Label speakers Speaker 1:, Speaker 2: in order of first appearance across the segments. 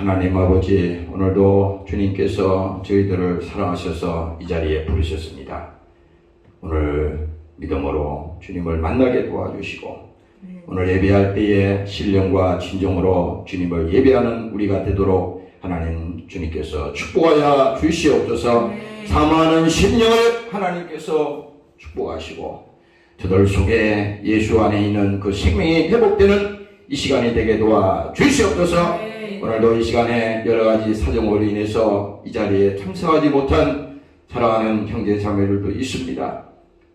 Speaker 1: 하나님 아버지, 오늘도 주님께서 저희들을 사랑하셔서 이 자리에 부르셨습니다. 오늘 믿음으로 주님을 만나게 도와주시고 오늘 예배할 때에 신령과 진정으로 주님을 예배하는 우리가 되도록 하나님 주님께서 축복하여 주시옵소서. 사모하는 심령을 하나님께서 축복하시고 저들 속에 예수 안에 있는 그 생명이 회복되는 이 시간이 되게 도와 주시옵소서. 오늘도 이 시간에 여러가지 사정으로 인해서 이 자리에 참석하지 못한 사랑하는 형제 자매들도 있습니다.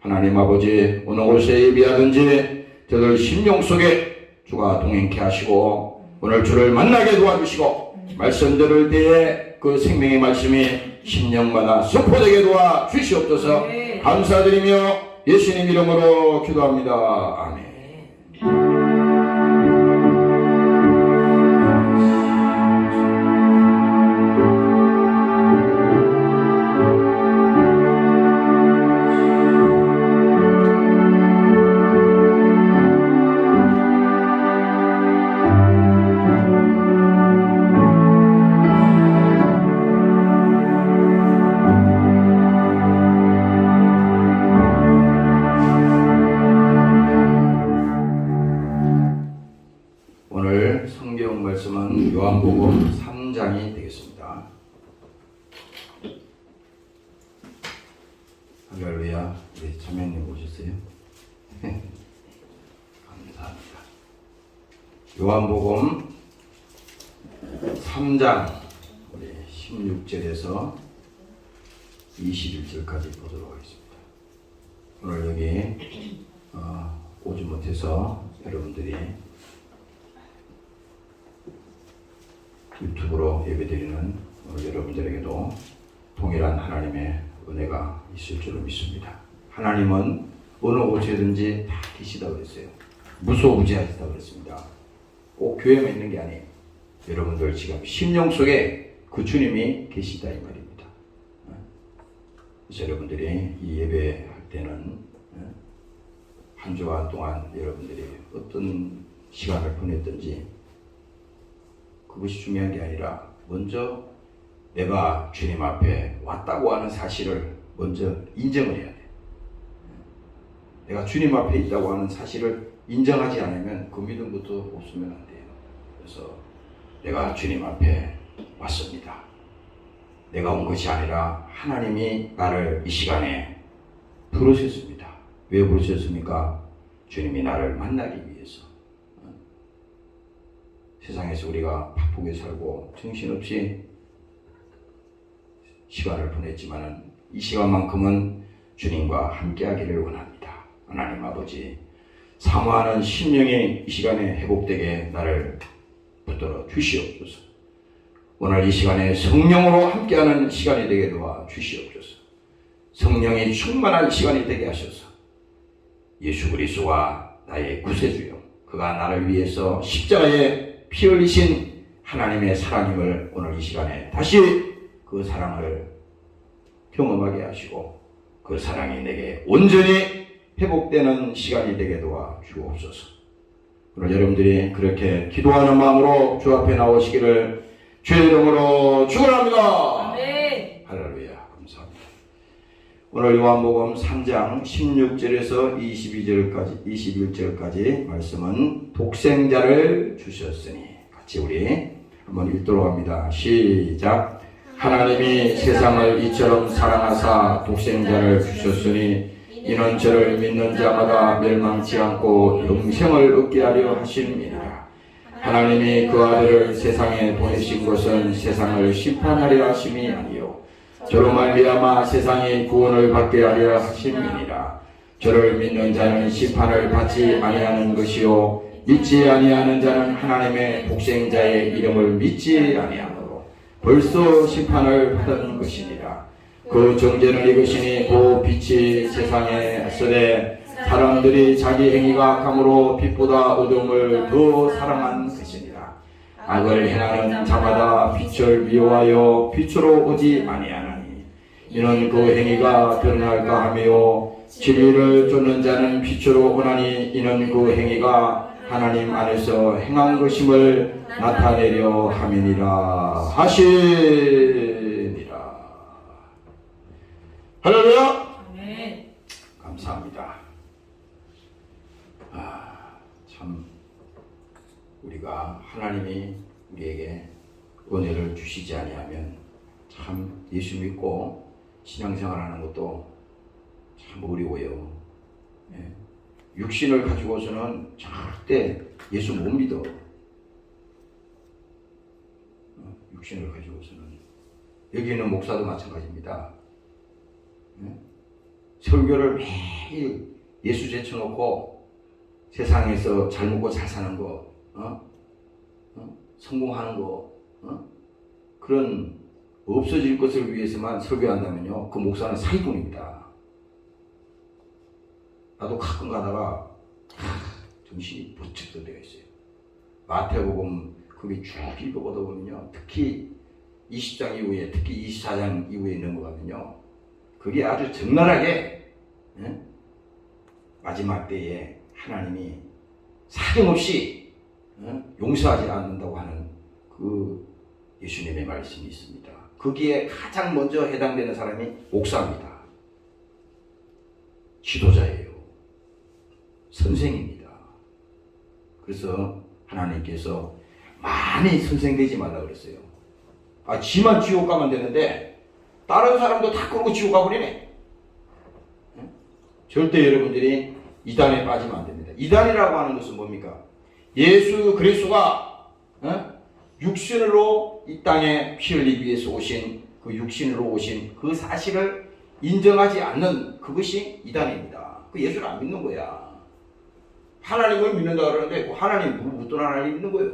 Speaker 1: 하나님 아버지, 어느 곳에 예배하든지 저들 심령 속에 주가 동행케 하시고 오늘 주를 만나게 도와주시고 말씀 들을 때에 그 생명의 말씀이 심령마다 선포되게 도와 주시옵소서. 감사드리며 예수님 이름으로 기도합니다. 아멘. 오늘 성경 말씀은 요한복음 3장이 되겠습니다. 할렐루야. 우리 자매님 오셨어요? 감사합니다. 요한복음 3장 우리 16절에서 21절까지 보도록 하겠습니다. 오늘 여기 오지 못해서 여러분들이 유튜브로 예배드리는 여러분들에게도 동일한 하나님의 은혜가 있을 줄로 믿습니다. 하나님은 어느 곳에든지 다 계시다 그랬어요. 무소부지하시다 그랬습니다. 꼭 교회만 있는 게 아니에요. 여러분들 지금 심령 속에 그 주님이 계시다 이 말입니다. 그래서 여러분들이 이 예배할 때는 한 주간 동안 여러분들이 어떤 시간을 보냈든지 그것이 중요한 게 아니라 먼저 내가 주님 앞에 왔다고 하는 사실을 먼저 인정을 해야 돼. 내가 주님 앞에 있다고 하는 사실을 인정하지 않으면 그 믿음부터 없으면 안 돼요. 그래서 내가 주님 앞에 왔습니다. 내가 온 것이 아니라 하나님이 나를 이 시간에 부르셨습니다. 왜 부르셨습니까? 주님이 나를 만나기 위해서. 세상에서 우리가 바쁘게 살고 정신없이 시간을 보냈지만 이 시간만큼은 주님과 함께하기를 원합니다. 하나님 아버지, 사모하는 심령이 이 시간에 회복되게 나를 붙들어 주시옵소서. 오늘 이 시간에 성령으로 함께하는 시간이 되게 도와 주시옵소서. 성령이 충만한 시간이 되게 하셔서 예수 그리스도가 나의 구세주요, 그가 나를 위해서 십자가에 피 흘리신 하나님의 사랑임을 오늘 이 시간에 다시 그 사랑을 경험하게 하시고 그 사랑이 내게 온전히 회복되는 시간이 되게 도와 주옵소서. 오늘 여러분들이 그렇게 기도하는 마음으로 주 앞에 나오시기를 주의 이름으로 축원합니다. 할렐루야. 감사합니다. 오늘 요한복음 3장 16절에서 21절까지 말씀은 독생자를 주셨으니, 같이 우리 한번 읽도록 합니다. 시작. 하나님이 세상을 이처럼 사랑하사 독생자를 주셨으니 이는 저를 믿는 자마다 멸망치 않고 영생을 얻게 하려 하심이니라. 하나님이 그 아들을 세상에 보내신 것은 세상을 심판하려 하심이 아니요 저로 말미암아 세상이 구원을 받게 하려 하심이니라. 저를 믿는 자는 심판을 받지 아니하는 것이요 믿지 아니하는 자는 하나님의 독생자의 이름을 믿지 아니하므로 벌써 심판을 받은 것이니라. 그 정죄는 이것이니 그 빛이 세상에 있으되 사람들이 자기 행위가 악함으로 빛보다 어둠을 더 사랑한 것이니라. 악을 행하는 자마다 빛을 미워하여 빛으로 오지 아니하나니 이는 그 행위가 드러날까 하며 진리를 쫓는 자는 빛으로 오나니 이는 그 행위가 하나님 안에서 행한 것임을 나타내려 함이니라 하시니라. 할렐루야.
Speaker 2: 아멘.
Speaker 1: 감사합니다. 참 우리가 하나님이 우리에게 은혜를 주시지 아니하면 참 예수 믿고 신앙생활하는 것도 참 어려워요. 육신을 가지고서는 절대 예수 못 믿어. 육신을 가지고서는. 여기 있는 목사도 마찬가지입니다. 설교를 매일 예수 제쳐놓고 세상에서 잘 먹고 잘 사는 거, 성공하는 거, 그런 없어질 것을 위해서만 설교한다면요, 그 목사는 사기꾼입니다. 나도 가끔 가다가 정신이 번쩍 들 때가 있어요. 마태복음 거기 쭉 읽어보다 보면요, 특히 20장 이후에, 특히 24장 이후에 있는 거거든요. 그게 아주 적나라하게 마지막 때에 하나님이 사정없이 용서하지 않는다고 하는 그 예수님의 말씀이 있습니다. 거기에 가장 먼저 해당되는 사람이 목사입니다. 지도자예요. 선생입니다. 그래서 하나님께서 많이 선생되지 말라 그랬어요. 지만 지옥 가면 되는데 다른 사람도 다 그러고 지옥 가버리네. 절대 여러분들이 이단에 빠지면 안 됩니다. 이단이라고 하는 것은 뭡니까? 예수 그리스도가 육신으로 이 땅에 피 흘리기 위해서 오신 그 육신으로 오신 그 사실을 인정하지 않는 그것이 이단입니다. 그 예수를 안 믿는 거야. 하나님을 믿는다 그러는데 하나님 어떤 하나님 믿는 거예요?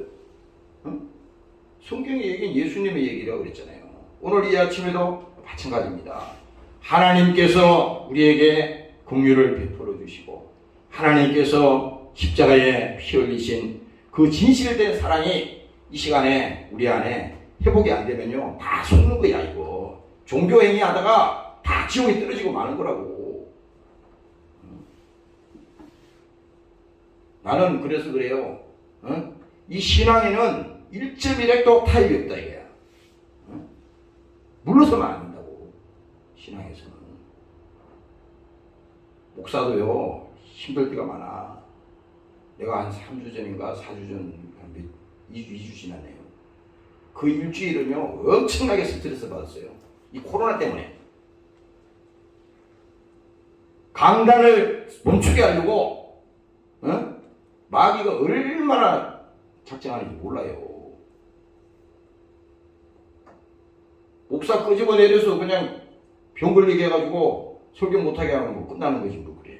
Speaker 1: 성경의 얘기는 예수님의 얘기라고 그랬잖아요. 오늘 이 아침에도 마찬가지입니다. 하나님께서 우리에게 긍휼을 베풀어 주시고 하나님께서 십자가에 피 흘리신 그 진실된 사랑이 이 시간에 우리 안에 회복이 안 되면요, 다 속는 거야. 이거 종교행위 하다가 다 지옥에 떨어지고 마는 거라고. 나는 그래서 그래요. 이 신앙에는 1.1핵도 타협이 없다 이거야. 물러서면 안 된다고. 신앙에서는 목사도요 힘들 때가 많아. 내가 한 3주 전인가 4주 전, 2주 지났네요. 그 일주일은요 엄청나게 스트레스 받았어요. 이 코로나 때문에. 강단을 멈추게 하려고 마귀가 얼마나 작정하는지 몰라요. 목사 끄집어 내려서 그냥 병 걸리게 해가지고 설교 못하게 하면 뭐 끝나는 거지 뭐 그래.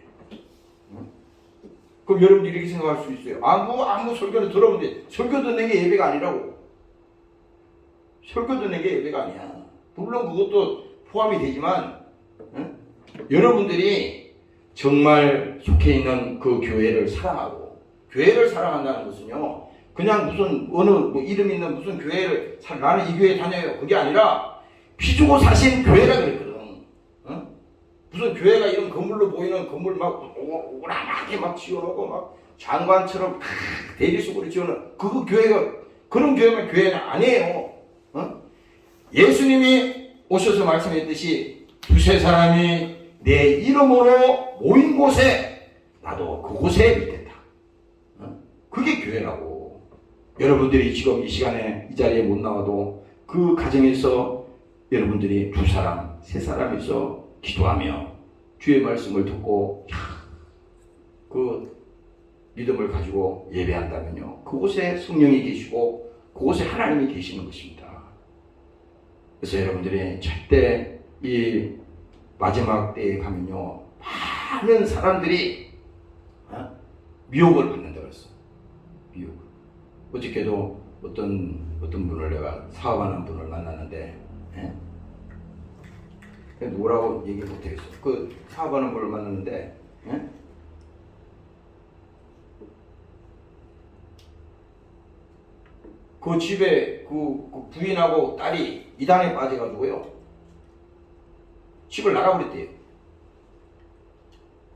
Speaker 1: 그럼 여러분들이 이렇게 생각할 수 있어요. 아무 설교를 들어보면 돼. 설교 듣는 게 예배가 아니라고. 설교 듣는 게 예배가 아니야. 물론 그것도 포함이 되지만 여러분들이 정말 속해 있는 그 교회를 사랑하고, 교회를 사랑한다는 것은요 그냥 무슨 어느 뭐 이름 있는 무슨 교회를 나는 이 교회 다녀요 그게 아니라 피 주고 사신 교회라 그랬거든. 무슨 교회가 이런 건물로 보이는 건물 막 오라하게 막 지어놓고 막 장관처럼 대리석으로 지어놓은 그 교회가, 그런 교회만 교회는 아니에요. 예수님이 오셔서 말씀했듯이 두세 사람이 내 이름으로 모인 곳에 나도 그곳에 있겠다. 그게 교회라고. 여러분들이 지금 이 시간에 이 자리에 못 나와도 그 가정에서 여러분들이 두 사람, 세 사람이서 기도하며 주의 말씀을 듣고 그 믿음을 가지고 예배한다면요 그곳에 성령이 계시고 그곳에 하나님이 계시는 것입니다. 그래서 여러분들이 절대 이 마지막 때에 가면요 많은 사람들이 미혹을 받는다 그랬어. 미혹. 어저께도 어떤 분을 내가 사업하는 분을 만났는데 누구라고 얘기 못하겠어. 그 사업하는 분을 만났는데 그 집에 그 부인하고 딸이 이단에 빠져가지고요 집을 나가버렸대요.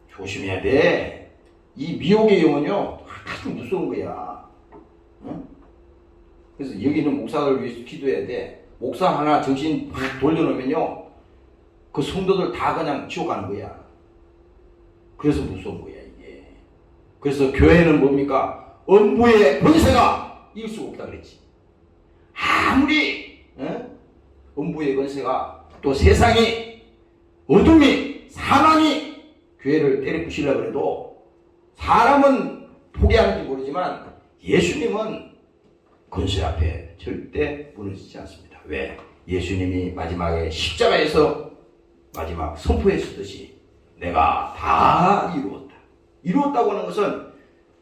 Speaker 1: 조심해야 돼. 이 미혹의 영은요 참 무서운 거야. 응? 그래서 여기는 목사를 위해서 기도해야 돼. 목사 하나 정신 돌려놓으면요, 그 성도들 다 그냥 지옥 가는 거야. 그래서 무서운 거야 이게. 그래서 교회는 뭡니까? 음부의 권세가 이길 수가 없다 그랬지. 아무리 음부의 권세가 또 세상이 어둠이 사망이 교회를 때려 부시려고 해도 사람은 포기하는지 모르지만 예수님은 권세 앞에 절대 무너지지 않습니다. 왜? 예수님이 마지막에 십자가에서 마지막 선포했듯이 내가 다 이루었다. 이루었다고 하는 것은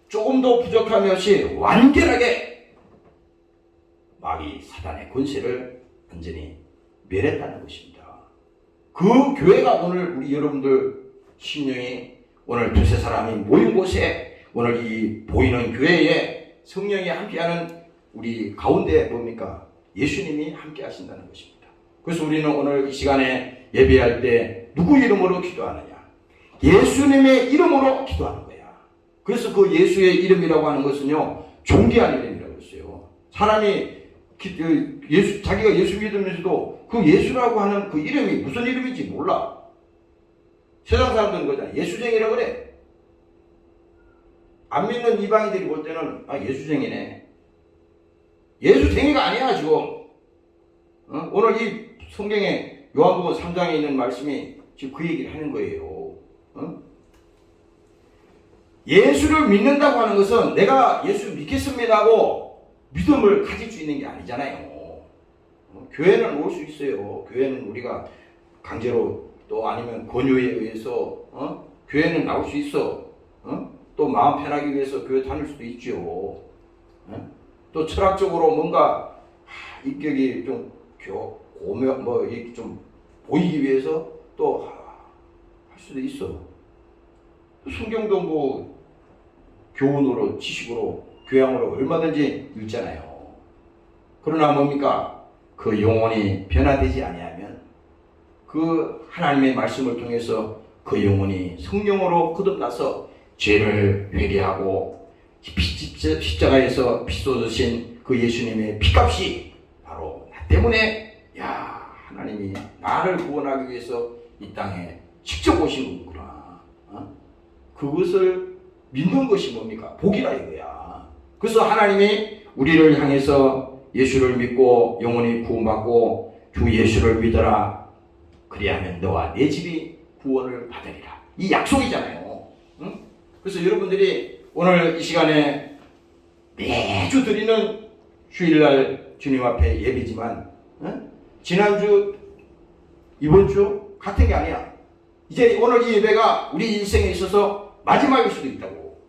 Speaker 1: 조금도 부족함이 없이 완전하게 마귀 사단의 권세를 완전히 멸했다는 것입니다. 그 교회가 오늘 우리 여러분들 심령이 오늘 두세 사람이 모인 곳에 오늘 이 보이는 교회에 성령이 함께하는 우리 가운데 뭡니까? 예수님이 함께 하신다는 것입니다. 그래서 우리는 오늘 이 시간에 예배할 때 누구 이름으로 기도하느냐? 예수님의 이름으로 기도하는 거야. 그래서 그 예수의 이름이라고 하는 것은요, 존귀한 이름이라고 했어요. 사람이 자기가 예수 믿으면서도 그 예수라고 하는 그 이름이 무슨 이름인지 몰라. 세상 사람들은 그러잖아. 예수쟁이라고 그래. 안 믿는 이방인들이 볼 때는 예수쟁이네. 예수쟁이가 아니야 지금. 오늘 이 성경에 요한복음 3장에 있는 말씀이 지금 그 얘기를 하는 거예요. 예수를 믿는다고 하는 것은 내가 예수 믿겠습니다 하고 믿음을 가질 수 있는 게 아니잖아요. 교회는 올 수 있어요. 교회는 우리가 강제로 또 아니면 권유에 의해서 교회는 나올 수 있어. 또 마음 편하기 위해서 교회 다닐 수도 있죠. 또 철학적으로 뭔가 인격이 좀 고면 좀 보이기 위해서 또 할 수도 있어. 성경도 뭐 교훈으로 지식으로 교양으로 얼마든지 읽잖아요. 그러나 뭡니까? 그 영혼이 변화되지 아니하면 그 하나님의 말씀을 통해서 그 영혼이 성령으로 거듭나서 죄를 회개하고 십자가에서 피 쏟으신 그 예수님의 피값이 바로 나 때문에 하나님이 나를 구원하기 위해서 이 땅에 직접 오신 거구나. 그것을 믿는 것이 뭡니까? 복이라 이거야. 그래서 하나님이 우리를 향해서 예수를 믿고 영원히 구원받고 주 예수를 믿어라. 그리하면 너와 내 집이 구원을 받으리라. 이 약속이잖아요. 그래서 여러분들이 오늘 이 시간에 매주 드리는 주일날 주님 앞에 예배지만 지난주 이번 주 같은 게 아니야. 이제 오늘 이 예배가 우리 인생에 있어서 마지막일 수도 있다고.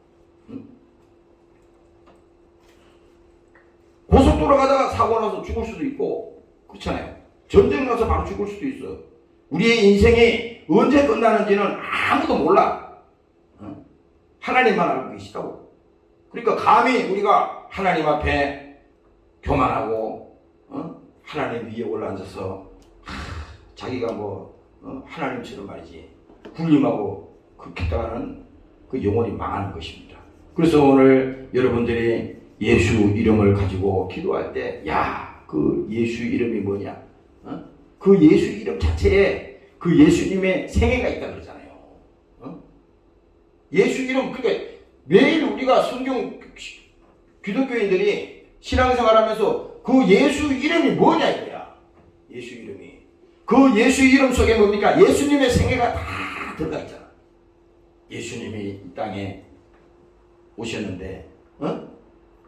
Speaker 1: 고속도로 가다가 사고 나서 죽을 수도 있고 그렇잖아요. 전쟁 나서 바로 죽을 수도 있어. 우리의 인생이 언제 끝나는지는 아무도 몰라. 하나님만 알고 계시다고. 그러니까 감히 우리가 하나님 앞에 교만하고 하나님 위에 올라앉아서 자기가 하나님처럼 말이지 군림하고 그렇게 했다가는 그 영혼이 망하는 것입니다. 그래서 오늘 여러분들이 예수 이름을 가지고 기도할 때 그 예수 이름이 뭐냐? 그 예수 이름 자체에 그 예수님의 생애가 있다 그러잖아요. 예수 이름, 그러니까 매일 우리가 성경 기독교인들이 신앙생활하면서 그 예수 이름이 뭐냐 이거야. 예수 이름이. 그 예수 이름 속에 뭡니까? 예수님의 생애가 다 들어가 있잖아. 예수님이 이 땅에 오셨는데,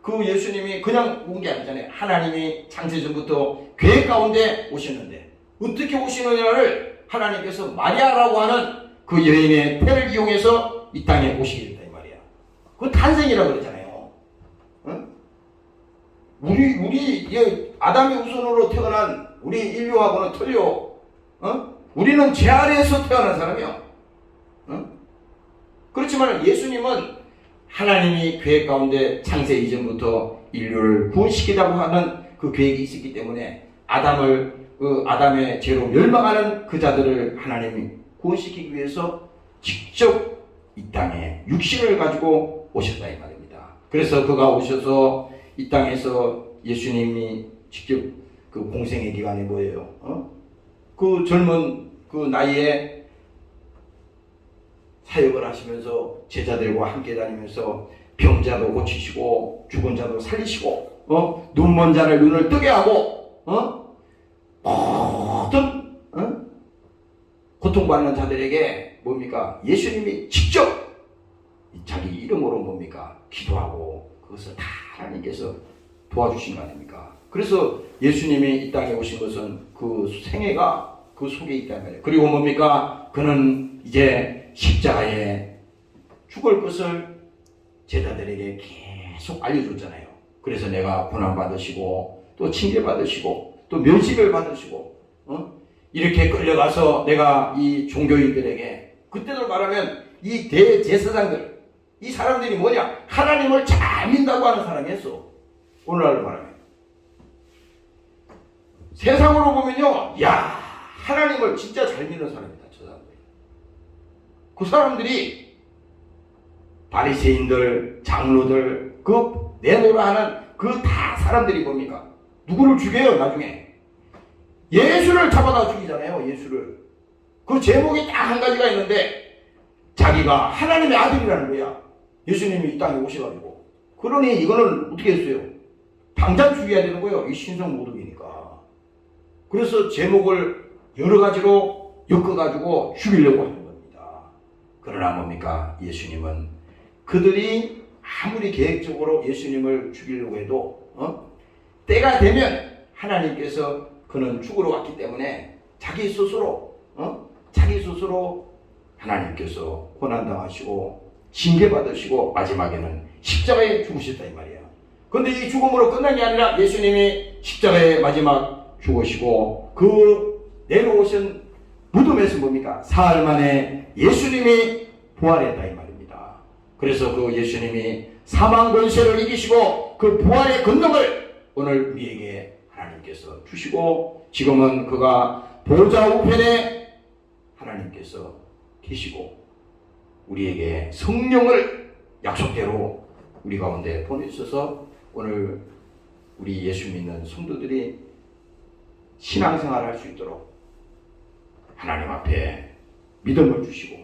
Speaker 1: 그 예수님이 그냥 온 게 아니잖아요. 하나님이 창세전부터 계획 가운데 오셨는데, 어떻게 오시느냐를 하나님께서 마리아라고 하는 그 여인의 태를 이용해서 이 땅에 오시게 됐다 이 말이야. 그 탄생이라고 그러잖아요. 우리 아담의 후손으로 태어난 우리 인류하고는 틀려. 우리는 죄 아래에서 태어난 사람이야. 그렇지만 예수님은 하나님이 계획 가운데 창세 이전부터 인류를 구원시키자고 하는 그 계획이 있었기 때문에 아담의 죄로 멸망하는 그 자들을 하나님이 구원시키기 위해서 직접 이 땅에 육신을 가지고 오셨다 이 말입니다. 그래서 그가 오셔서 이 땅에서 예수님이 직접 그 공생의 기간이 뭐예요? 그 젊은 그 나이에 사역을 하시면서 제자들과 함께 다니면서 병자도 고치시고 죽은 자도 살리시고 눈먼 자를 눈을 뜨게 하고 모든 고통받는 자들에게 뭡니까? 예수님이 직접 자기 이름으로 뭡니까? 기도하고 그것을 다 하나님께서 도와주신 거 아닙니까? 그래서 예수님이 이 땅에 오신 것은 그 생애가 그 속에 있단 말이에요. 그리고 뭡니까? 그는 이제 십자가에 죽을 것을 제자들에게 계속 알려줬잖아요. 그래서 내가 고난받으시고 또 징계받으시고 또 면식을 받으시고 이렇게 끌려가서 내가 이 종교인들에게 그때도 말하면 이 대제사장들 이 사람들이 뭐냐? 하나님을 잘 믿는다고 하는 사람이었어. 오늘날로 말하면 세상으로 보면요, 야 하나님을 진짜 잘 믿는 사람이다. 저 사람들. 그 사람들이 바리새인들, 장로들, 그 내노라 하는 그 다 사람들이 뭡니까? 누구를 죽여요 나중에? 예수를 잡아다 죽이잖아요. 예수를. 그 제목이 딱 한 가지가 있는데 자기가 하나님의 아들이라는 거야. 예수님이 이 땅에 오셔가지고. 그러니 이거는 어떻게 했어요? 당장 죽여야 되는 거예요. 이 신성 모독이니까. 그래서 제목을 여러 가지로 엮어가지고 죽이려고 하는 겁니다. 그러나 뭡니까? 예수님은 그들이 아무리 계획적으로 예수님을 죽이려고 해도 때가 되면 하나님께서 그는 죽으러 왔기 때문에 자기 스스로 하나님께서 고난당하시고 징계받으시고 마지막에는 십자가에 죽으셨다 이 말이에요. 그런데 이 죽음으로 끝난 게 아니라 예수님이 십자가에 마지막 죽으시고 그 내려오신 무덤에서 뭡니까? 사흘 만에 예수님이 부활했다 이 말입니다. 그래서 그 예수님이 사망 권세를 이기시고 그 부활의 권능을 오늘 우리에게 하나님께서 주시고 지금은 그가 보좌 우편에 하나님께서 계시고 우리에게 성령을 약속대로 우리 가운데 보내주셔서 오늘 우리 예수 믿는 성도들이 신앙생활을 할 수 있도록 하나님 앞에 믿음을 주시고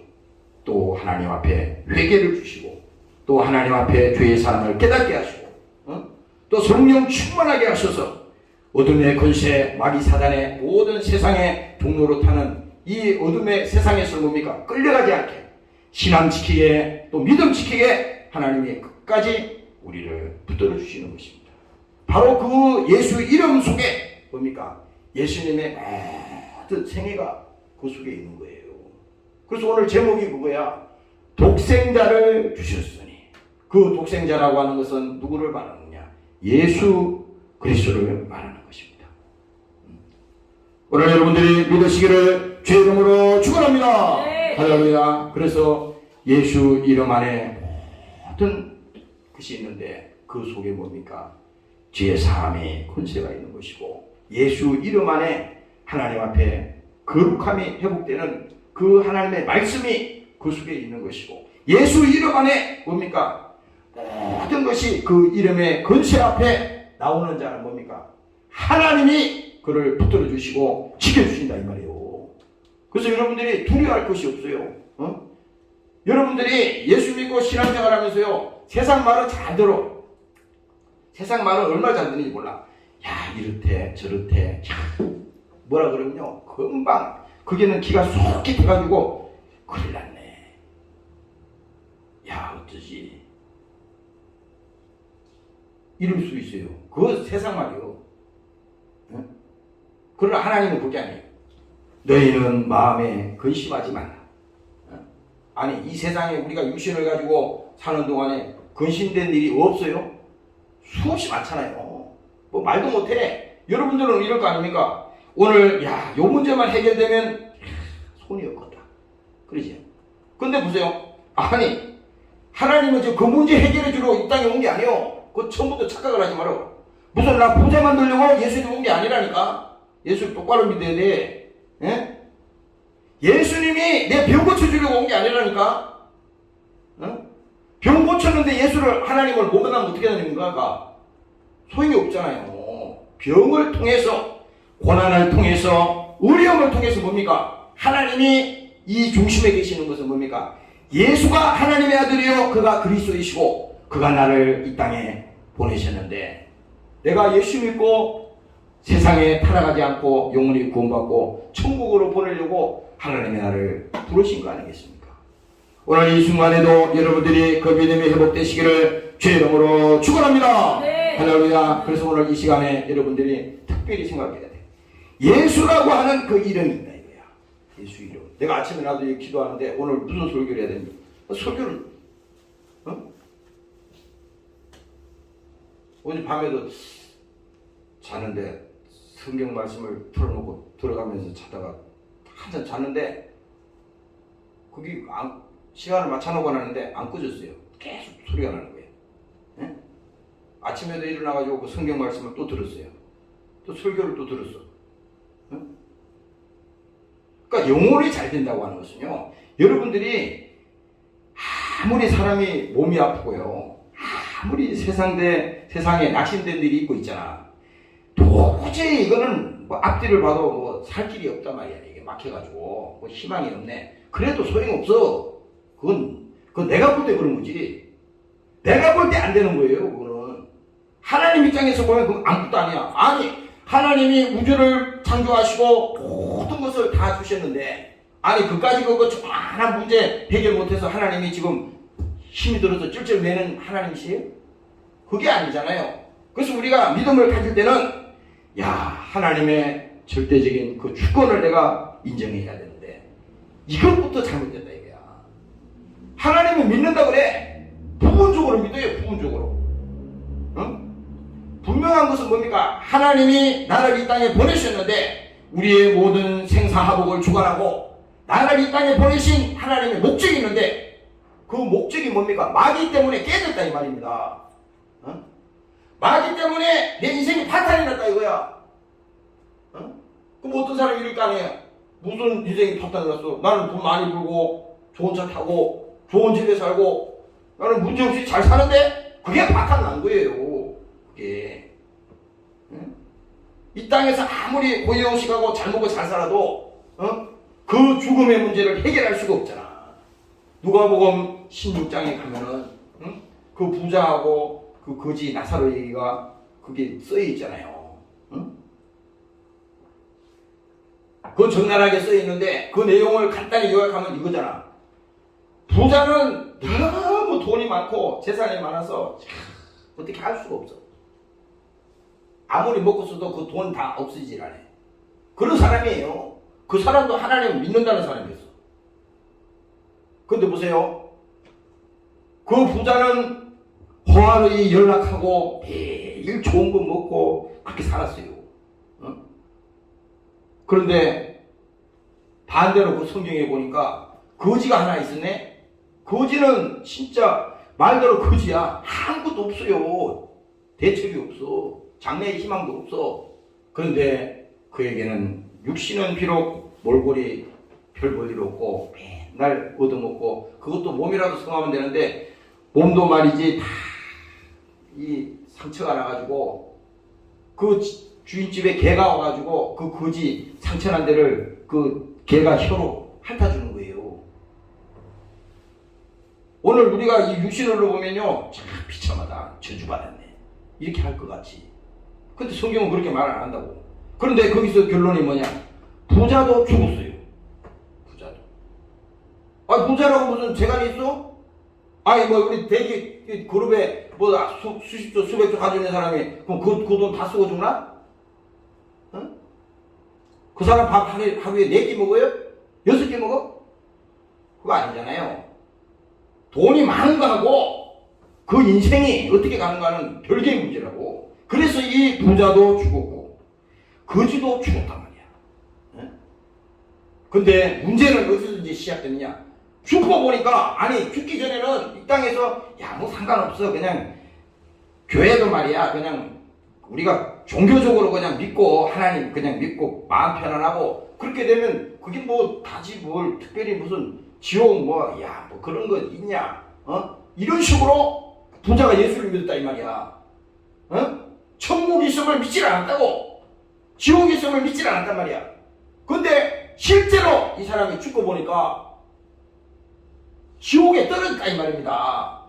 Speaker 1: 또 하나님 앞에 회개를 주시고 또 하나님 앞에 죄의 사랑을 깨닫게 하시고 또 성령 충만하게 하셔서 어둠의 권세 마귀 사단의 모든 세상의 종로로 타는 이 어둠의 세상에서 뭡니까? 끌려가지 않게 신앙 지키게 또 믿음 지키게 하나님이 끝까지 우리를 붙들어 주시는 것입니다. 바로 그 예수 이름 속에 뭡니까? 예수님의 모든 생애가 그 속에 있는 거예요. 그래서 오늘 제목이 그거야. 독생자를 주셨으니. 그 독생자라고 하는 것은 누구를 말하느냐? 예수 그리스도를 말하는 것입니다. 오늘 여러분들이 믿으시기를 주의 이름으로 축원합니다. 네. 할렐루야. 그래서 예수 이름 안에 모든 것이 있는데 그 속에 뭡니까? 죄의 사함이 권세가 있는 것이고 예수 이름 안에 하나님 앞에 거룩함이 회복되는 그 하나님의 말씀이 그 속에 있는 것이고 예수 이름 안에 뭡니까? 모든 것이 그 이름의 권세 앞에 나오는 자는 뭡니까? 하나님이 그를 붙들어 주시고 지켜주신다 이 말이에요. 그래서 여러분들이 두려워할 것이 없어요. 여러분들이 예수 믿고 신앙생활 하면서요 세상 말은 잘 들어. 세상 말은 얼마나 잘 듣는지 몰라. 야 이렇대 저렇대 뭐라 그러면요 금방 그게는 기가 속히 돼가지고 큰일 났네. 야 어쩌지 이럴 수 있어요. 그거 세상 말이요. 응? 그러나 하나님은 그게 아니에요. 너희는 마음에 근심하지 말라. 응? 아니 이 세상에 우리가 육신을 가지고 사는 동안에 근심된 일이 없어요? 수없이 많잖아요. 뭐 말도 못해. 여러분들은 이럴 거 아닙니까? 오늘 야 요 문제만 해결되면 손이 없겠다. 그러지? 근데 보세요. 아니 하나님은 지금 그 문제 해결해 주러 이 땅에 온 게 아니에요. 그거 처음부터 착각을 하지 마라. 무슨 나 부자 만들려고 예수님 온 게 아니라니까. 예수를 똑바로 믿어야 돼. 예? 예수님이 내 병 고쳐주려고 온 게 아니라니까. 어? 병 고쳤는데 예수를 하나님을 못 만나면 어떻게 되는 겁니까? 소용이 없잖아요. 병을 통해서, 고난을 통해서, 어려움을 통해서 뭡니까? 하나님이 이 중심에 계시는 것은 뭡니까? 예수가 하나님의 아들이요 그가 그리스도이시고 그가 나를 이 땅에 보내셨는데, 내가 예수 믿고 세상에 타락하지 않고 영원히 구원받고 천국으로 보내려고 하나님의 나를 부르신 거 아니겠습니까? 오늘 이 순간에도 여러분들이 그 믿음이 회복되시기를 주의 이름으로 축원합니다.
Speaker 2: 네.
Speaker 1: 할렐루야. 그래서 오늘 이 시간에 여러분들이 특별히 생각해야 돼. 예수라고 하는 그 이름이 있다 이거야. 예수 이름. 내가 아침에 나도 기도하는데 오늘 무슨 설교를 해야 됩니까? 설교를 어제 밤에도 자는데 성경 말씀을 틀어놓고 들어가면서 자다가 한참 잤는데 거기 시간을 맞춰놓고 나는데 안 꺼졌어요. 계속 소리가 나는 거예요. 예? 아침에도 일어나가지고 그 성경 말씀을 또 들었어요. 또 설교를 또 들었어. 예? 그러니까 영혼이 잘 된다고 하는 것은요, 여러분들이 아무리 사람이 몸이 아프고요, 아무리 세상에 낙심된 일이 있고 있잖아. 도저히 이거는 뭐 앞뒤를 봐도 뭐 살 길이 없단 말이야. 이게 막혀가지고 뭐 희망이 없네. 그래도 소용없어. 그건 내가 볼 때 그런 거지. 내가 볼 때 안 되는 거예요. 그거는 하나님 입장에서 보면 그건 아무것도 아니야. 아니, 하나님이 우주를 창조하시고 모든 것을 다 주셨는데, 아니 그까지 그거 조그마한 문제 해결 못해서 하나님이 지금 힘이 들어서 찔찔 매는 하나님이시에요? 그게 아니잖아요. 그래서 우리가 믿음을 가질 때는, 야, 하나님의 절대적인 그 주권을 내가 인정해야 되는데, 이것부터 잘못됐다 이거야. 하나님을 믿는다 그래. 부분적으로 믿어요. 부분적으로. 응? 분명한 것은 뭡니까? 하나님이 나를 이 땅에 보내셨는데 우리의 모든 생사화복을 주관하고 나를 이 땅에 보내신 하나님의 목적이 있는데, 그 목적이 뭡니까? 마귀 때문에 깨졌다 이 말입니다. 응? 마귀 때문에 내 인생이 파탄이 났다 이거야. 응? 그럼 어떤 사람이 이럴 거 아니에요? 무슨 인생이 파탄이 났어? 나는 돈 많이 벌고 좋은 차 타고 좋은 집에 살고 나는 문제없이 잘 사는데 그게 파탄 난 거예요. 그게. 응? 이 땅에서 아무리 고요식하고 잘 먹고 잘 살아도 그 죽음의 문제를 해결할 수가 없잖아. 누가복음 16장에 가면은 그 부자하고 그 거지 나사로 얘기가 그게 쓰여 있잖아요. 그 적나라하게 쓰여 있는데 그 내용을 간단히 요약하면 이거잖아. 부자는 너무 돈이 많고 재산이 많아서 어떻게 할 수가 없어. 아무리 먹고 써도 그 돈 다 없어지질 않아. 그런 사람이에요. 그 사람도 하나님을 믿는다는 사람이었어. 근데 보세요. 그 부자는 호화로이 연락하고 매일 좋은 거 먹고 그렇게 살았어요. 그런데 반대로 그 성경에 보니까 거지가 하나 있었네. 거지는 진짜 말대로 거지야. 아무것도 없어요. 대책이 없어. 장래의 희망도 없어. 그런데 그에게는 육신은 비록 몰골이 별 볼 일 없고 맨날 얻어먹고 그것도 몸이라도 성하면 되는데 몸도 말이지 다 이 상처가 나가지고 그 주인집에 개가 와가지고 그 거지 상처난 데를 그 개가 혀로 핥아주는 거예요. 오늘 우리가 이 육신으로 보면요, 참 비참하다, 저주받았네 이렇게 할 것 같지. 근데 성경은 그렇게 말 안 한다고. 그런데 거기서 결론이 뭐냐? 부자도 죽었어요. 부자도. 아, 부자라고 무슨 재간이 있어? 아니 뭐 우리 대기 그룹에 뭐 수십조 수백조 가지고 있는 사람이 그럼 그 돈 다 쓰고 죽나? 응? 그 사람 밥 하루에 4끼 먹어요? 6끼 먹어? 그거 아니잖아요. 돈이 많은 거하고 그 인생이 어떻게 가는가는 별개의 문제라고. 그래서 이 부자도 죽었고 거지도 죽었단 말이야. 응? 근데 문제는 어디서든지 시작되느냐? 죽어보니까, 아니 죽기 전에는 이 땅에서 야 뭐 상관없어, 그냥 교회도 말이야 그냥 우리가 종교적으로 그냥 믿고 하나님 그냥 믿고 마음 편안하고 그렇게 되면 그게 뭐 다지 뭘 특별히 무슨 지옥 뭐 야 뭐 그런 거 있냐? 이런 식으로 부자가 예수를 믿었다 이 말이야. 천국이 있음을 믿질 않았다고. 지옥이 있음을 믿질 않았단 말이야. 근데 실제로 이 사람이 죽고 보니까 지옥에 떨어졌다 이 말입니다.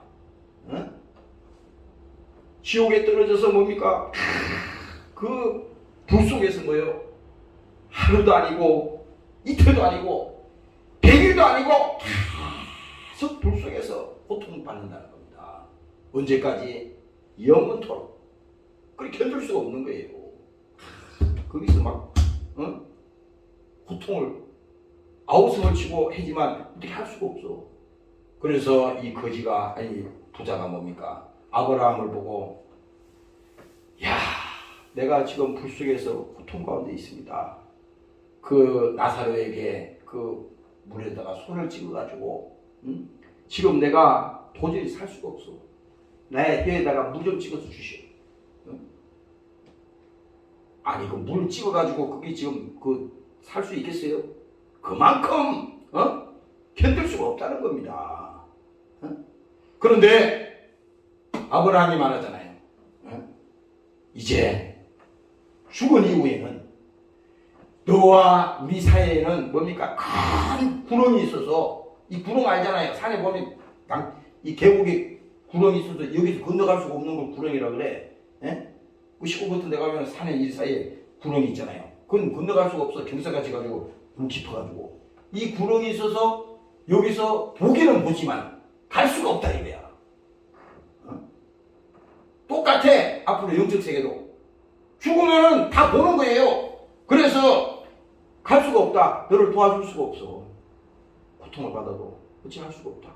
Speaker 1: 지옥에 떨어져서 뭡니까? 그 불 속에서 뭐예요? 하루도 아니고 이틀도 아니고 100일도 아니고 계속 불 속에서 고통받는다는 겁니다. 언제까지? 영원토록. 그렇게 견딜 수가 없는 거예요. 거기서 막 고통을 아우성을 치고 하지만 어떻게 할 수가 없어. 그래서 이 거지가 아니 부자가 뭡니까? 아브라함을 보고 야 내가 지금 불 속에서 고통 가운데 있습니다. 그 나사로에게 그 물에다가 손을 찍어가지고 지금 내가 도저히 살 수가 없어. 나의 혀에다가 물 좀 찍어서 주시오. 아니 그 물 찍어가지고 그게 지금 그 살 수 있겠어요? 그만큼 견딜 수가 없다는 겁니다. 그런데 아브라함이 말하잖아요. 이제 죽은 이후에는 너와 우리 사이에는 뭡니까? 큰 구렁이 있어서 이 구렁 알잖아요. 산에 보면 이 계곡에 구렁이 있어서 여기서 건너갈 수가 없는 걸 구렁이라 그래. 그 시골 같은 데 가면 산에 이 사이에 구렁이 있잖아요. 그건 건너갈 수가 없어. 경사가 지가지고 물 깊어가지고 이 구렁이 있어서 여기서 보기는 보지만 갈 수가 없다 이거야. 똑같아. 앞으로 영적 세계도 죽으면은 다 보는 거예요. 그래서 갈 수가 없다. 너를 도와줄 수가 없어. 고통을 받아도 어찌 할 수가 없다.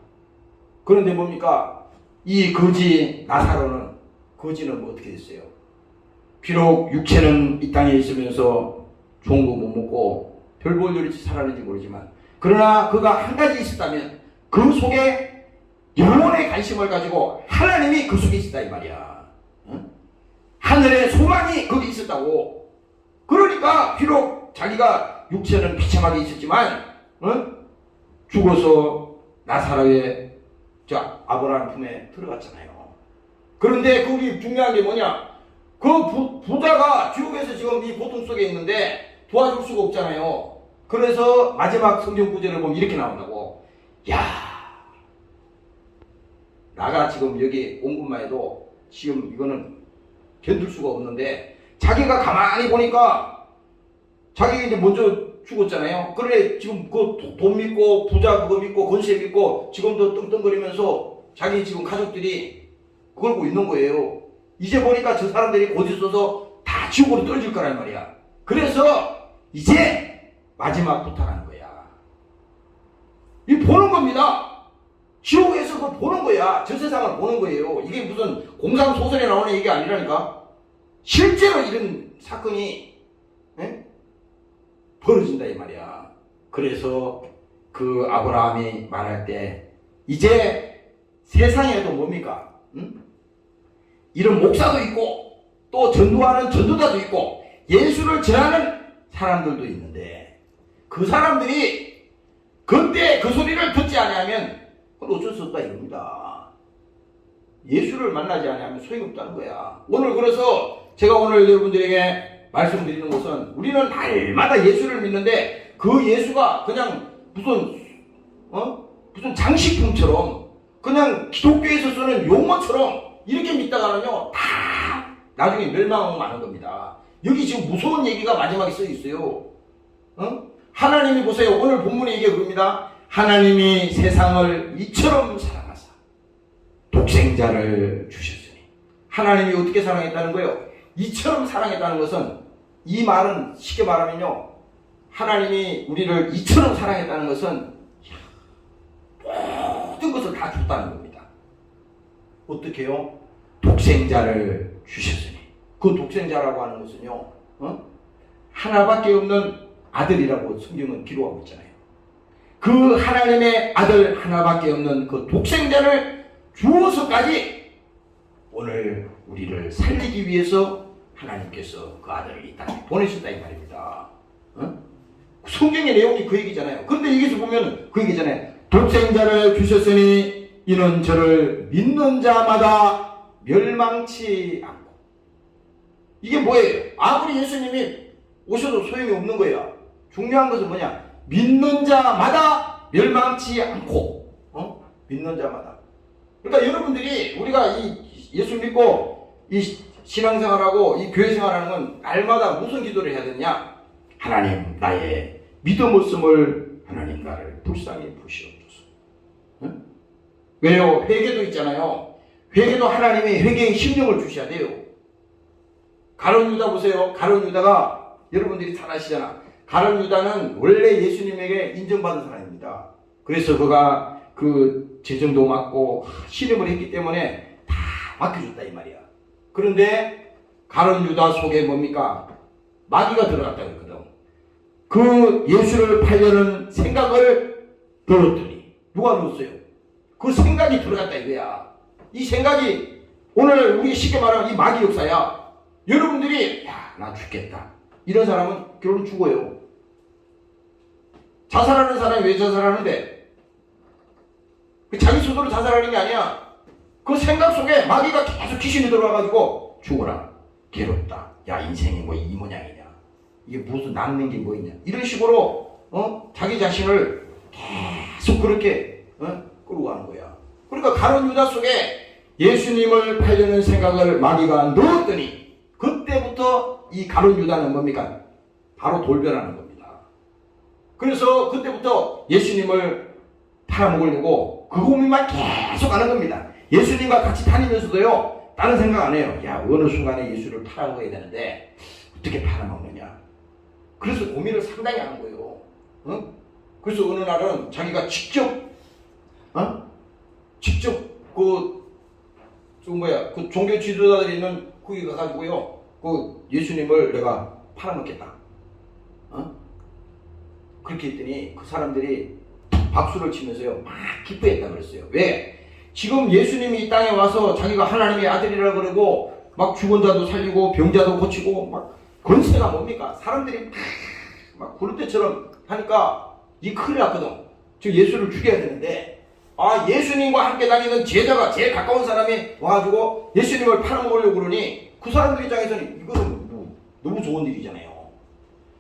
Speaker 1: 그런데 뭡니까? 이 거지 나사로는 거지는 뭐 어떻게 됐어요? 비록 육체는 이 땅에 있으면서 좋은 거 못 먹고 별 볼 일이 살았는지 모르지만 그러나 그가 한 가지 있었다면 그 속에 영혼의 관심을 가지고 하나님이 그 속에 있었다 이 말이야. 하늘의 소망이 거기 있었다고. 그러니까 비록 자기가 육체는 비참하게 있었지만 죽어서 나사로의 아브라함 품에 들어갔잖아요. 그런데 거기 중요한 게 뭐냐? 그 부자가 지옥에서 지금 이 고통 속에 있는데 도와줄 수가 없잖아요. 그래서 마지막 성경 구절을 보면 이렇게 나온다고. 야, 나가 지금 여기 온 것만 해도 지금 이거는 견딜 수가 없는데 자기가 가만히 보니까 자기가 이제 먼저 죽었잖아요. 그래 지금 그 돈 믿고 부자 그거 믿고 권세 믿고 지금도 떵떵거리면서 자기 지금 가족들이 그러고 있는 거예요. 이제 보니까 저 사람들이 곧 있어서 다 지옥으로 떨어질 거란 말이야. 그래서 이제 마지막 부탁하는 거야. 이 보는 겁니다. 지옥에서 그걸 보는 거야. 저 세상을 보는 거예요. 이게 무슨 공상소설에 나오는 얘기 아니라니까. 실제로 이런 사건이 벌어진다 이 말이야. 그래서 그 아브라함이 말할 때 이제 세상에도 뭡니까? 이런 목사도 있고 또 전도하는 전도자도 있고 예수를 전하는 사람들도 있는데 그 사람들이 그때 그 소리를 듣지 않으면 그건 어쩔 수 없다 이겁니다. 예수를 만나지 않으면 소용없다는 거야. 오늘 그래서 제가 오늘 여러분들에게 말씀드리는 것은 우리는 날마다 예수를 믿는데 그 예수가 그냥 무슨 장식품처럼 그냥 기독교에서 쓰는 용어처럼 이렇게 믿다가는요 다 나중에 멸망하는 겁니다. 여기 지금 무서운 얘기가 마지막에 써 있어요. 하나님이 보세요. 오늘 본문에 이게 그럽니다. 하나님이 세상을 이처럼 사랑하사 독생자를 주셨으니. 하나님이 어떻게 사랑했다는 거예요? 이처럼 사랑했다는 것은 이 말은 쉽게 말하면요 하나님이 우리를 이처럼 사랑했다는 것은 모든 것을 다 줬다는 겁니다. 어떻게 해요? 독생자를 주셨으니. 그 독생자라고 하는 것은요 하나밖에 없는 아들이라고 성경은 기록하고 있잖아요. 그 하나님의 아들 하나밖에 없는 그 독생자를 주어서까지 오늘 우리를 살리기 위해서 하나님께서 그 아들을 이 땅에 보내셨다 이 말입니다. 성경의 내용이 그 얘기잖아요. 그런데 여기서 보면 그 얘기잖아요. 독생자를 주셨으니 이는 저를 믿는 자마다 멸망치 않고. 이게 뭐예요? 아무리 예수님이 오셔도 소용이 없는 거야. 중요한 것은 뭐냐? 믿는 자마다 멸망치 않고. 믿는 자마다. 그러니까 여러분들이 우리가 이 예수 믿고 이 신앙생활하고 이 교회생활하는 건 날마다 무슨 기도를 해야 되냐? 하나님 나의 믿음 없음을 하나님 나를 불쌍히 보시옵소서. 왜요? 회개도 있잖아요. 회개도 하나님이 회개의 심령을 주셔야 돼요. 가룟 유다 보세요. 가룟 유다가 여러분들이 잘 아시잖아. 가룟 유다는 원래 예수님에게 인정받은 사람입니다. 그래서 그가 그 재정도 맡고 신임을 했기 때문에 다 맡겨줬다 이 말이야. 그런데 가룟 유다 속에 뭡니까? 마귀가 들어갔다 그랬거든. 그 예수를 팔려는 생각을 넣었더니 누가 넣었어요? 그 생각이 들어갔다 이거야. 이 생각이 오늘 우리 쉽게 말하면 이 마귀 역사야. 여러분들이 나 죽겠다 이런 사람은 결론 죽어요. 자살하는 사람이 왜 자살하는데? 자기 스스로 자살하는 게 아니야. 그 생각 속에 마귀가 계속 귀신이 들어와가지고 죽어라, 괴롭다, 야 인생이 뭐 이 모양이냐, 이게 무슨 남는 게 뭐 있냐, 이런 식으로 자기 자신을 계속 그렇게 끌고 가는 거야. 그러니까 가룟 유다 속에 예수님을 팔려는 생각을 마귀가 넣었더니 그때부터 이 가룟 유다는 뭡니까? 바로 돌변하는 겁니다. 그래서 그때부터 예수님을 팔아먹으려고 그 고민만 계속 하는 겁니다. 예수님과 같이 다니면서도요, 다른 생각 안 해요. 야, 어느 순간에 예수를 팔아먹어야 되는데 어떻게 팔아먹느냐. 그래서 고민을 상당히 하는 거예요. 그래서 어느 날은 자기가 직접 그 종교 지도자들이 있는 거기 가가지고요, 그 예수님을 내가 팔아먹겠다. 그렇게 했더니 그 사람들이 박수를 치면서요, 막 기뻐했다 그랬어요. 왜? 지금 예수님이 이 땅에 와서 자기가 하나님의 아들이라 그러고 막 죽은 자도 살리고 병자도 고치고 막 권세가 뭡니까? 사람들이 막 구를 때처럼 하니까 이 큰일 났거든. 저 예수를 죽여야 되는데, 예수님과 함께 다니는 제자가 제일 가까운 사람이 와가지고 예수님을 팔아먹으려고 그러니 그 사람들 입장에서는 이거는 너무 좋은 일이잖아요.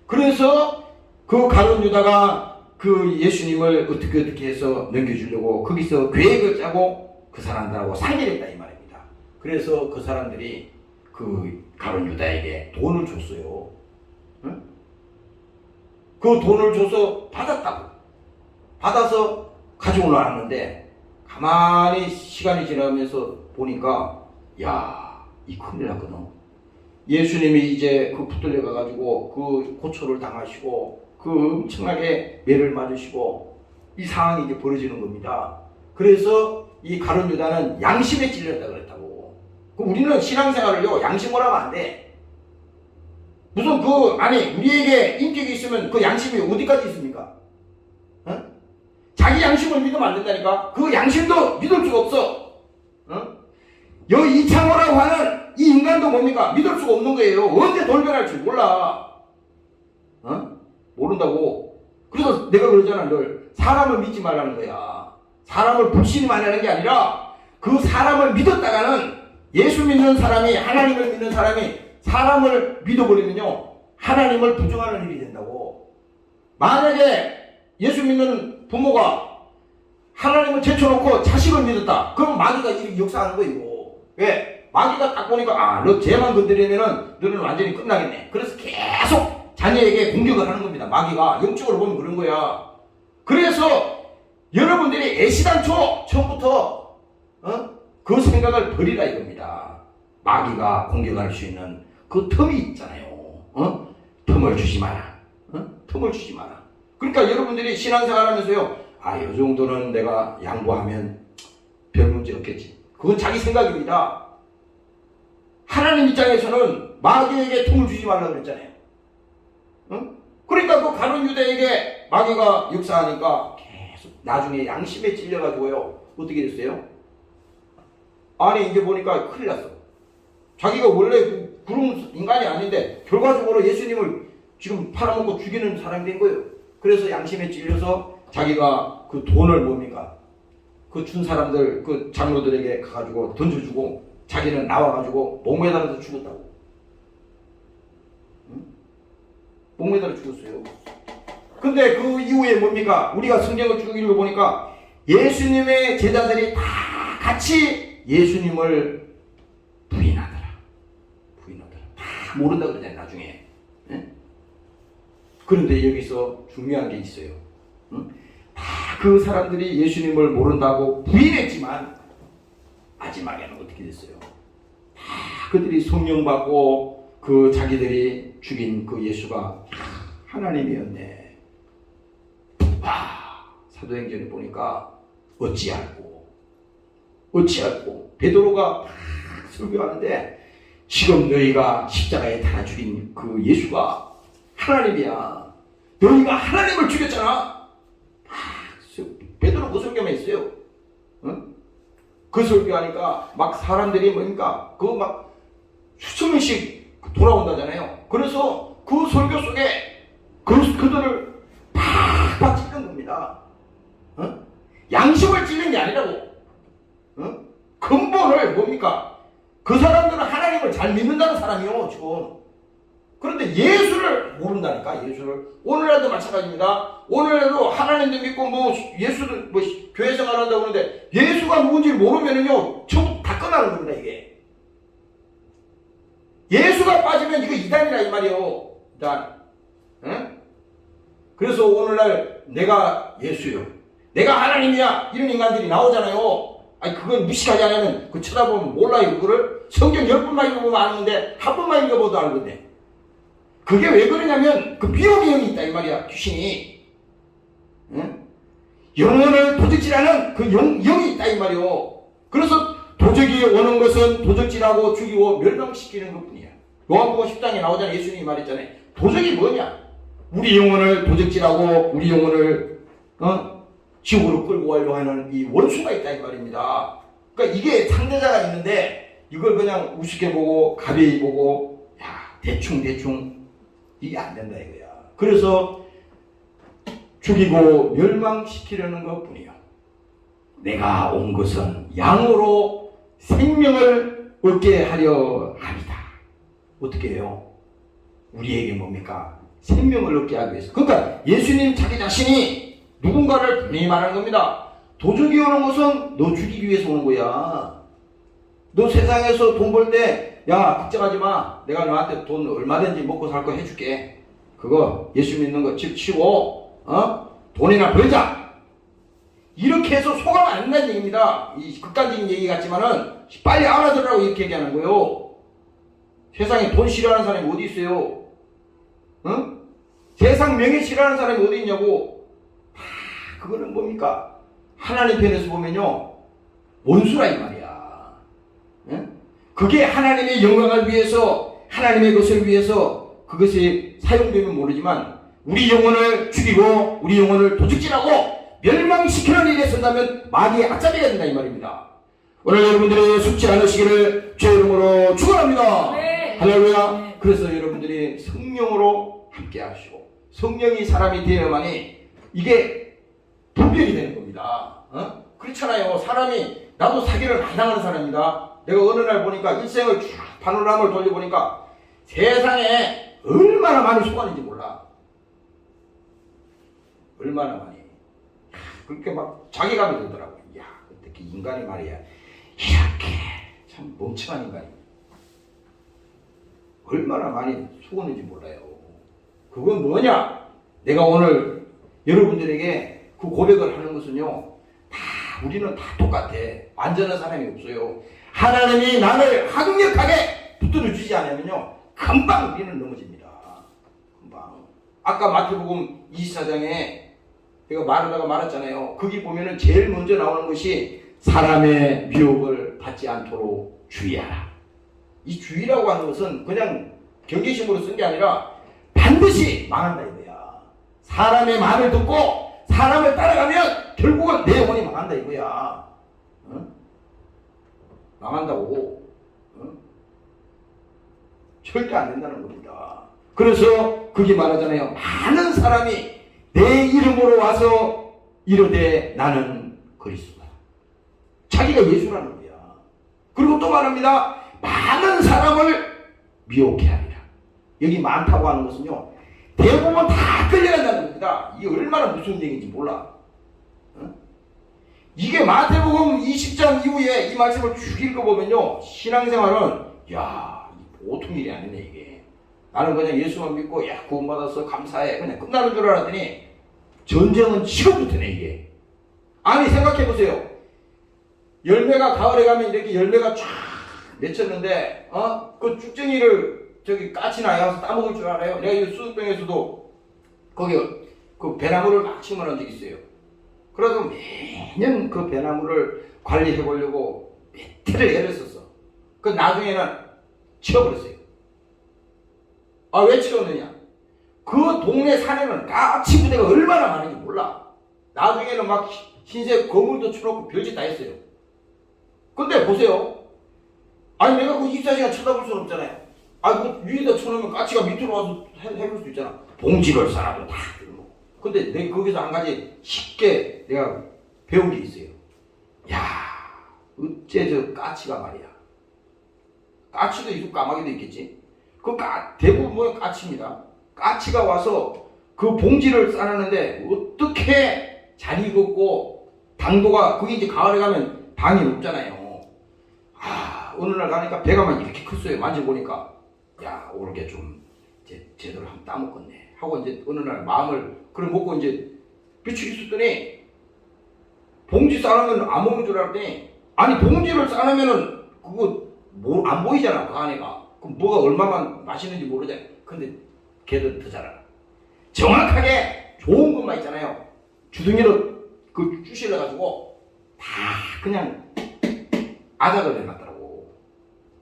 Speaker 1: 그래서 그 가룟 유다가 그 예수님을 어떻게 해서 넘겨주려고 거기서 계획을 짜고 그 사람들하고 상의를 했다 이 말입니다. 그래서 그 사람들이 그 가룟 유다에게 돈을 줬어요. 그 돈을 줘서 받았다고. 받아서 가지고 나왔는데 가만히 시간이 지나면서 보니까 이 큰일 났거든. 예수님이 이제 그 붙들려 가가지고 그 고초를 당하시고 그 엄청나게 매를 맞으시고 이 상황이 이제 벌어지는 겁니다. 그래서 이 가룟 유다는 양심에 찔렸다 그랬다고. 우리는 신앙생활을요, 양심으로 하면 안 돼. 무슨 우리에게 인격이 있으면 그 양심이 어디까지 있습니까? 자기 양심을 믿으면 안 된다니까. 그 양심도 믿을 수가 없어. 이창호라고 하는 이 인간도 뭡니까? 믿을 수가 없는 거예요. 언제 돌변할지 몰라. 모른다고. 그래서 내가 그러잖아, 늘. 사람을 믿지 말라는 거야. 사람을 불신이 말하는 게 아니라 그 사람을 믿었다가는, 예수 믿는 사람이, 하나님을 믿는 사람이 사람을 믿어버리면요, 하나님을 부정하는 일이 된다고. 만약에 예수 믿는 부모가 하나님을 제쳐놓고 자식을 믿었다. 그럼 마귀가 이 역사하는 거예요. 왜? 마귀가 딱 보니까 너 쟤만 건드리면은 너는 완전히 끝나겠네. 그래서 계속 자녀에게 공격을 하는 겁니다. 마귀가 영적으로 보면 그런 거야. 그래서 여러분들이 애시당초 처음부터 그 생각을 버리라 이겁니다. 마귀가 공격할 수 있는 그 틈이 있잖아요. 틈을 주지 마라. 틈을 주지 마라. 그러니까 여러분들이 신앙생활 하면서요, 이 정도는 내가 양보하면 별 문제 없겠지. 그건 자기 생각입니다. 하나님 입장에서는 마귀에게 틈을 주지 말라고 그랬잖아요. 그러니까 그 가룟 유다에게 마귀가 역사하니까 계속 나중에 양심에 찔려가지고요, 어떻게 됐어요? 이제 보니까 큰일 났어. 자기가 원래 그런 인간이 아닌데 결과적으로 예수님을 지금 팔아먹고 죽이는 사람이 된 거예요. 그래서 양심에 찔려서 자기가 그 돈을 그 준 사람들 그 장로들에게 가가지고 던져주고 자기는 나와가지고 목 매달아서 죽었다고. 응? 목 매달아 죽었어요. 근데 그 이후에 뭡니까? 우리가 성경을 쭉 읽어보니까 예수님의 제자들이 다 같이 예수님을 부인하더라. 다 모른다 그러잖아요, 나중에. 예? 그런데 여기서 중요한 게 있어요. 응? 다 그 사람들이 예수님을 모른다고 부인했지만 마지막에는 어떻게 됐어요? 다 그들이 성령 받고 그 자기들이 죽인 그 예수가 하나님이었네. 와, 사도행전에 보니까 어찌알고 베드로가 설교하는데 지금 너희가 십자가에 달아 죽인 그 예수가 하나님이야. 너희가 하나님을 죽였잖아. 베드로 그 설교만 했어요. 응? 그 설교하니까 막 사람들이 뭡니까? 그 막 수천 명씩 돌아온다잖아요. 그래서 그 설교 속에 그들을 팍팍 찌른 겁니다. 응? 양심을 찌른 게 아니라고. 응? 근본을 뭡니까? 그 사람들은 하나님을 잘 믿는다는 사람이요, 지금. 그런데 예수를 모른다니까, 예수를. 오늘날도 마찬가지입니다. 오늘날도 하나님도 믿고 예수도 교회 생활한다고 하는데 예수가 누군지 모르면은요, 전부 다 끝나는 겁니다, 이게. 예수가 빠지면 이거 이단이라 이 말이에요. 이단. 응? 그래서 오늘날 내가 예수요, 내가 하나님이야, 이런 인간들이 나오잖아요. 아니, 그건 무식하지 않으면 그 쳐다보면 몰라요, 그거를. 성경 10번만 읽어보면 아는데 한 번만 읽어봐도 알거든. 그게 왜 그러냐면 그 미혹의 영이 있다 이 말이야, 귀신이. 응? 영혼을 도적질하는 그 영이 있다 이 말이요. 그래서 도적이 오는 것은 도적질하고 죽이고 멸망시키는 것뿐이야. 요한복음 10장에 나오잖아요. 예수님이 말했잖아요. 도적이 뭐냐? 우리 영혼을 도적질하고 우리 영혼을 지옥으로 끌고 가려고 하는 이 원수가 있다 이 말입니다. 그러니까 이게 상대자가 있는데 이걸 그냥 우습게 보고 가벼이 보고 대충 이게 안 된다 이거야. 그래서 죽이고 멸망시키려는 것뿐이요. 내가 온 것은 양으로 생명을 얻게 하려 합니다. 어떻게 해요? 우리에게 뭡니까? 생명을 얻게 하기 위해서. 그러니까 예수님 자기 자신이 누군가를 분명히 말하는 겁니다. 도적이 오는 것은 너 죽이기 위해서 오는 거야. 너 세상에서 돈 벌 때 야, 걱정하지 마. 내가 너한테 돈 얼마든지 먹고 살 거 해줄게. 그거 예수 믿는 거 집 치고 돈이나 벌자. 이렇게 해서 소감 안 난다는 얘기입니다. 이 극단적인 얘기 같지만은 빨리 알아들으라고 이렇게 얘기하는 거예요. 세상에 돈 싫어하는 사람이 어디 있어요? 응? 세상 명예 싫어하는 사람이 어디 있냐고. 그거는 뭡니까? 하나님 편에서 보면요, 원수라 이 말이야. 응? 그게 하나님의 영광을 위해서, 하나님의 것을 위해서 그것이 사용되면 모르지만 우리 영혼을 죽이고 우리 영혼을 도둑질하고 멸망시키는 일에 선다면 마귀의 앞잡이가 된다 이 말입니다. 오늘 여러분들이 숙지 않으시기를 주의 이름으로 축원합니다. 네. 할렐루야. 네. 그래서 여러분들이 성령으로 함께 하시고 성령이 사람이 되어야만이 이게 분별이 되는 겁니다. 그렇잖아요. 사람이, 나도 사기를 많이 당하는 사람입니다. 내가 어느 날 보니까 일생을 쭉 파노라마를 돌려보니까 세상에 얼마나 많이 속았는지 몰라. 얼마나 많이. 그렇게 막 자괴감이 들더라고요. 야, 어떻게 인간이 말이야, 이렇게 참 멍청한 인간이 얼마나 많이 속았는지 몰라요. 그건 뭐냐? 내가 오늘 여러분들에게 그 고백을 하는 것은요, 우리는 다 똑같아. 완전한 사람이 없어요. 하나님이 나를 강력하게 붙들어 주지 않으면요, 금방 우리는 넘어집니다. 금방. 아까 마태복음 24장에 제가 말하다가 말했잖아요. 거기 보면은 제일 먼저 나오는 것이 사람의 미혹을 받지 않도록 주의하라. 이 주의라고 하는 것은 그냥 경계심으로 쓴 게 아니라 반드시 망한다 이거야. 사람의 말을 듣고 사람을 따라가면 결국은 내 영혼이 망한다 이거야. 응? 망한다고. 응? 절대 안 된다는 겁니다. 그래서 그게 말하잖아요. 많은 사람이 내 이름으로 와서 이르되 나는 그리스도다. 자기가 예수라는 거야. 그리고 또 말합니다. 많은 사람을 미혹해 하리라. 여기 많다고 하는 것은요, 대부분 다 끌려간다는 겁니다. 이게 얼마나 무슨 얘기인지 몰라. 이게 마태복음 20장 이후에 이 말씀을 쭉 읽어보면요, 신앙생활은 보통 일이 아니네 이게. 나는 그냥 예수만 믿고 구원받아서 감사해 그냥 끝나는 줄 알았더니 전쟁은 지금부터네 이게. 아니 생각해보세요. 열매가 가을에 가면 이렇게 열매가 쫙 맺혔는데 그 쭉쟁이를 저기 까치나 가서 따먹을 줄 알아요? 내가 이 수육병에서도 거기 그 배나무를 막 심어놓은 적이 있어요. 그래서 매년 그 배나무를 관리해 보려고 몇 해를 애를 썼어. 그 나중에는 치워버렸어요. 왜 치웠느냐? 그 동네 산에는 까치 부대가 얼마나 많은지 몰라. 나중에는 막 흰색 거물도 쳐놓고 별짓 다 했어요. 근데 보세요. 아니 내가 그 24시간 쳐다볼 수는 없잖아요. 그 위에다 쳐놓으면 까치가 밑으로 와서 해볼 수도 있잖아. 봉지를 싸놔도 다 들고. 근데 내가 거기서 한 가지 쉽게 내가 배운 게 있어요. 어째 저 까치가 말이야. 까치도 있고 까마귀도 있겠지. 대부분 까치입니다. 까치가 와서 그 봉지를 싸놨는데 어떻게 잘 익었고 당도가 그게 이제 가을에 가면 당이 높잖아요. 어느 날 가니까 배가 막 이렇게 컸어요. 만져보니까 오르게 좀 이제 제대로 한번 따먹겠네 하고 이제 어느 날 마음을 그래 먹고 이제 며칠 있었더니 봉지 싸놓으면 안 먹는 줄 알았더니 아니 봉지를 싸놓으면은 그거 안 보이잖아 그 안에가. 그럼 뭐가 얼마만 맛있는지 모르잖아. 근데 걔도 더 잘 알아. 정확하게 좋은 것만 있잖아요. 주둥이로 그 쭈실러가지고 다 그냥 아작을 내놨더라고.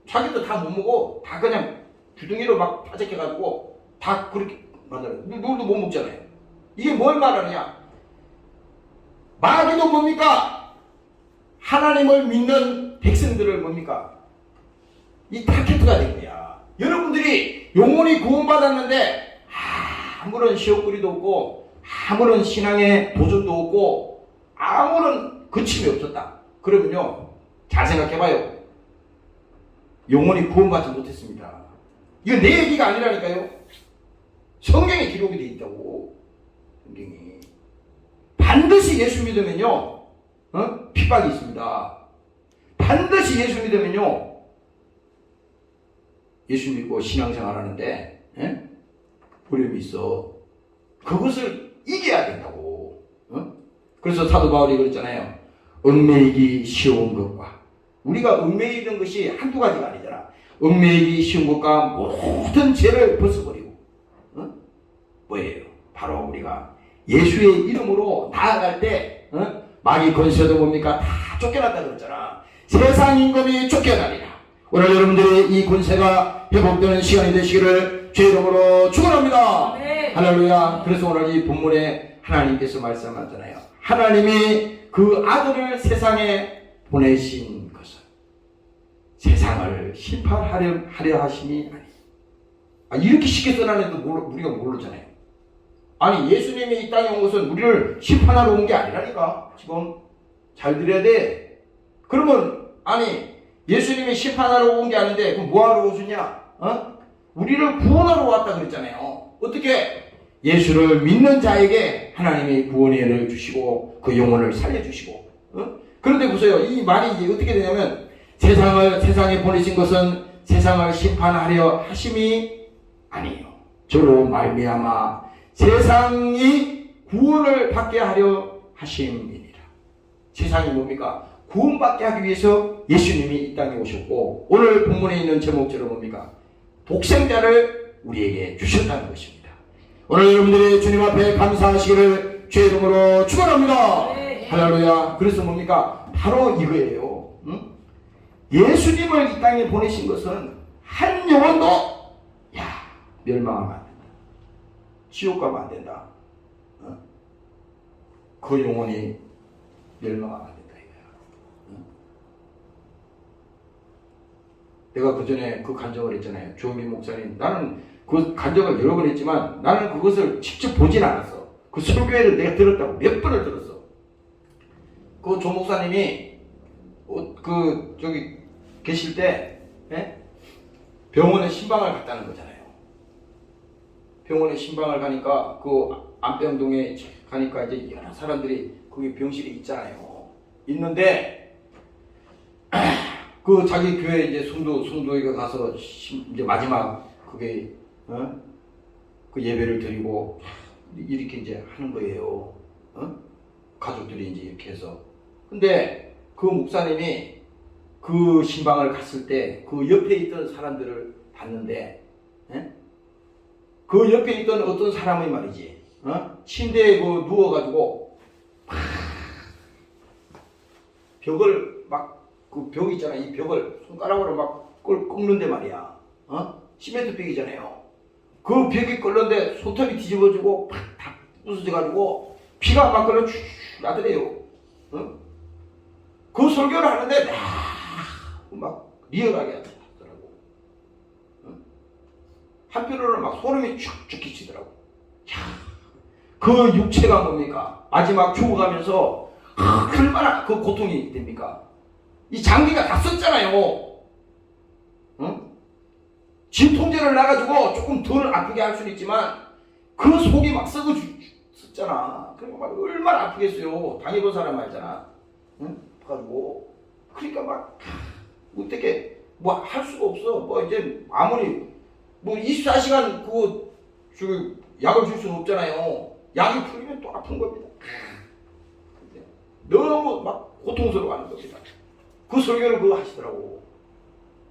Speaker 1: 자기도 다 못 먹어. 다 그냥 주둥이로 막 파적해가지고 다 그렇게 만들어. 누구도 못 먹잖아요. 이게 뭘 말하느냐? 마귀도 뭡니까? 하나님을 믿는 백성들을 뭡니까? 이 타겟가 된 거야. 여러분들이 영혼이 구원받았는데 아무런 시험거리도 없고 아무런 신앙의 도전도 없고 아무런 거침이 없었다. 그러면요, 잘 생각해봐요. 영혼이 구원받지 못했습니다. 이거 내 얘기가 아니라니까요. 성경에 기록이 되어 있다고. 성경이. 반드시 예수 믿으면요, 핍박이 있습니다. 반드시 예수 믿으면요, 예수 믿고 신앙생활 하는데 어려움이 있어. 그것을 이겨야 된다고. 그래서 사도 바울이 그랬잖아요. 얽매이기 쉬운 것과, 우리가 얽매이는 것이 한두 가지가 아니잖아. 얽매이기 쉬운 것과 모든 죄를 벗어버리고 뭐예요? 바로 우리가 예수의 이름으로 나아갈 때 마귀 권세도 뭡니까? 다 쫓겨났다 그랬잖아. 세상 임금이 쫓겨나리라. 오늘 여러분들이 이 권세가 회복되는 시간이 되시기를 주의 이름으로 축원합니다. 네. 할렐루야. 그래서 오늘 이 본문에 하나님께서 말씀하잖아요. 하나님이 그 아들을 세상에 보내신 것은 세상을 심판하려 하심이 아니. 이렇게 쉽게 써놨는데 우리가 모르잖아요. 아니 예수님이 이 땅에 온 것은 우리를 심판하러 온 게 아니라니까. 지금 잘 들어야 돼. 그러면 아니 예수님이 심판하러 온 게 아닌데 그럼 뭐하러 오셨냐? 우리를 구원하러 왔다 그랬잖아요. 어떻게? 예수를 믿는 자에게 하나님이 구원의 은혜를 주시고 그 영혼을 살려주시고. 그런데 보세요. 이 말이 이제 어떻게 되냐면 세상에 보내신 것은 세상을 심판하려 하심이 아니에요. 저로 말미암아 세상이 구원을 받게 하려 하심이니라. 세상이 뭡니까? 구원받게 하기 위해서 예수님이 이 땅에 오셨고 오늘 본문에 있는 제목처럼 뭡니까? 독생자를 우리에게 주셨다는 것입니다. 오늘 여러분들이 주님 앞에 감사하시기를 주의 이름으로 축원합니다. 네. 할렐루야. 그래서 뭡니까? 바로 이거예요. 예수님을 이 땅에 보내신 것은 한 영혼도 멸망하면 안 된다. 지옥 가면 안 된다. 그 영혼이 멸망하면 안 된다. 내가 그 전에 그 간증을 했잖아요. 조은빈 목사님. 나는 그 간증을 여러 번 했지만 나는 그것을 직접 보진 않았어. 그 설교회를 내가 들었다고 몇 번을 들었어. 그 조 목사님이 저기 계실 때, 예? 병원에 신방을 갔다는 거잖아요. 병원에 신방을 가니까 그 안병동에 가니까 이제 여러 사람들이 거기 병실에 있잖아요. 있는데 그 자기 교회 이제 성도가 가서 이제 마지막 그게 그 예배를 드리고 이렇게 이제 하는 거예요. 가족들이 이제 이렇게 해서. 근데 그 목사님이 그 신방을 갔을 때 그 옆에 있던 사람들을 봤는데, 그 옆에 있던 어떤 사람이 말이지, 침대에 그 누워가지고 벽을 막 그 벽 있잖아. 이 벽을 손가락으로 막 꺾는데 말이야. 시멘트 벽이잖아요. 그 벽이 끓는데 손톱이 뒤집어지고 팍 부서져가지고 피가 막 걸려 쭉 나더래요. 그 설교를 하는데 막 리얼하게 하더라고. 한편으로는 막 소름이 쭉쭉 끼치더라고. 그 육체가 뭡니까? 마지막 죽어가면서 얼마나 그 고통이 됩니까? 이 장기가 다 썼잖아요. 진통제를 놔가지고 조금 덜 아프게 할 수는 있지만 그 속이 막 썩었잖아. 그러니까 막 얼마나 아프겠어요. 당해본 사람 알잖아. 가지고 그러니까 막 어떻게 뭐 할 수가 없어. 뭐 이제 아무리 뭐 24시간 그 약을 줄 수는 없잖아요. 약이 풀리면 또 아픈 겁니다. 너무 막 고통스러워하는 겁니다. 그 설교를 그거 하시더라고.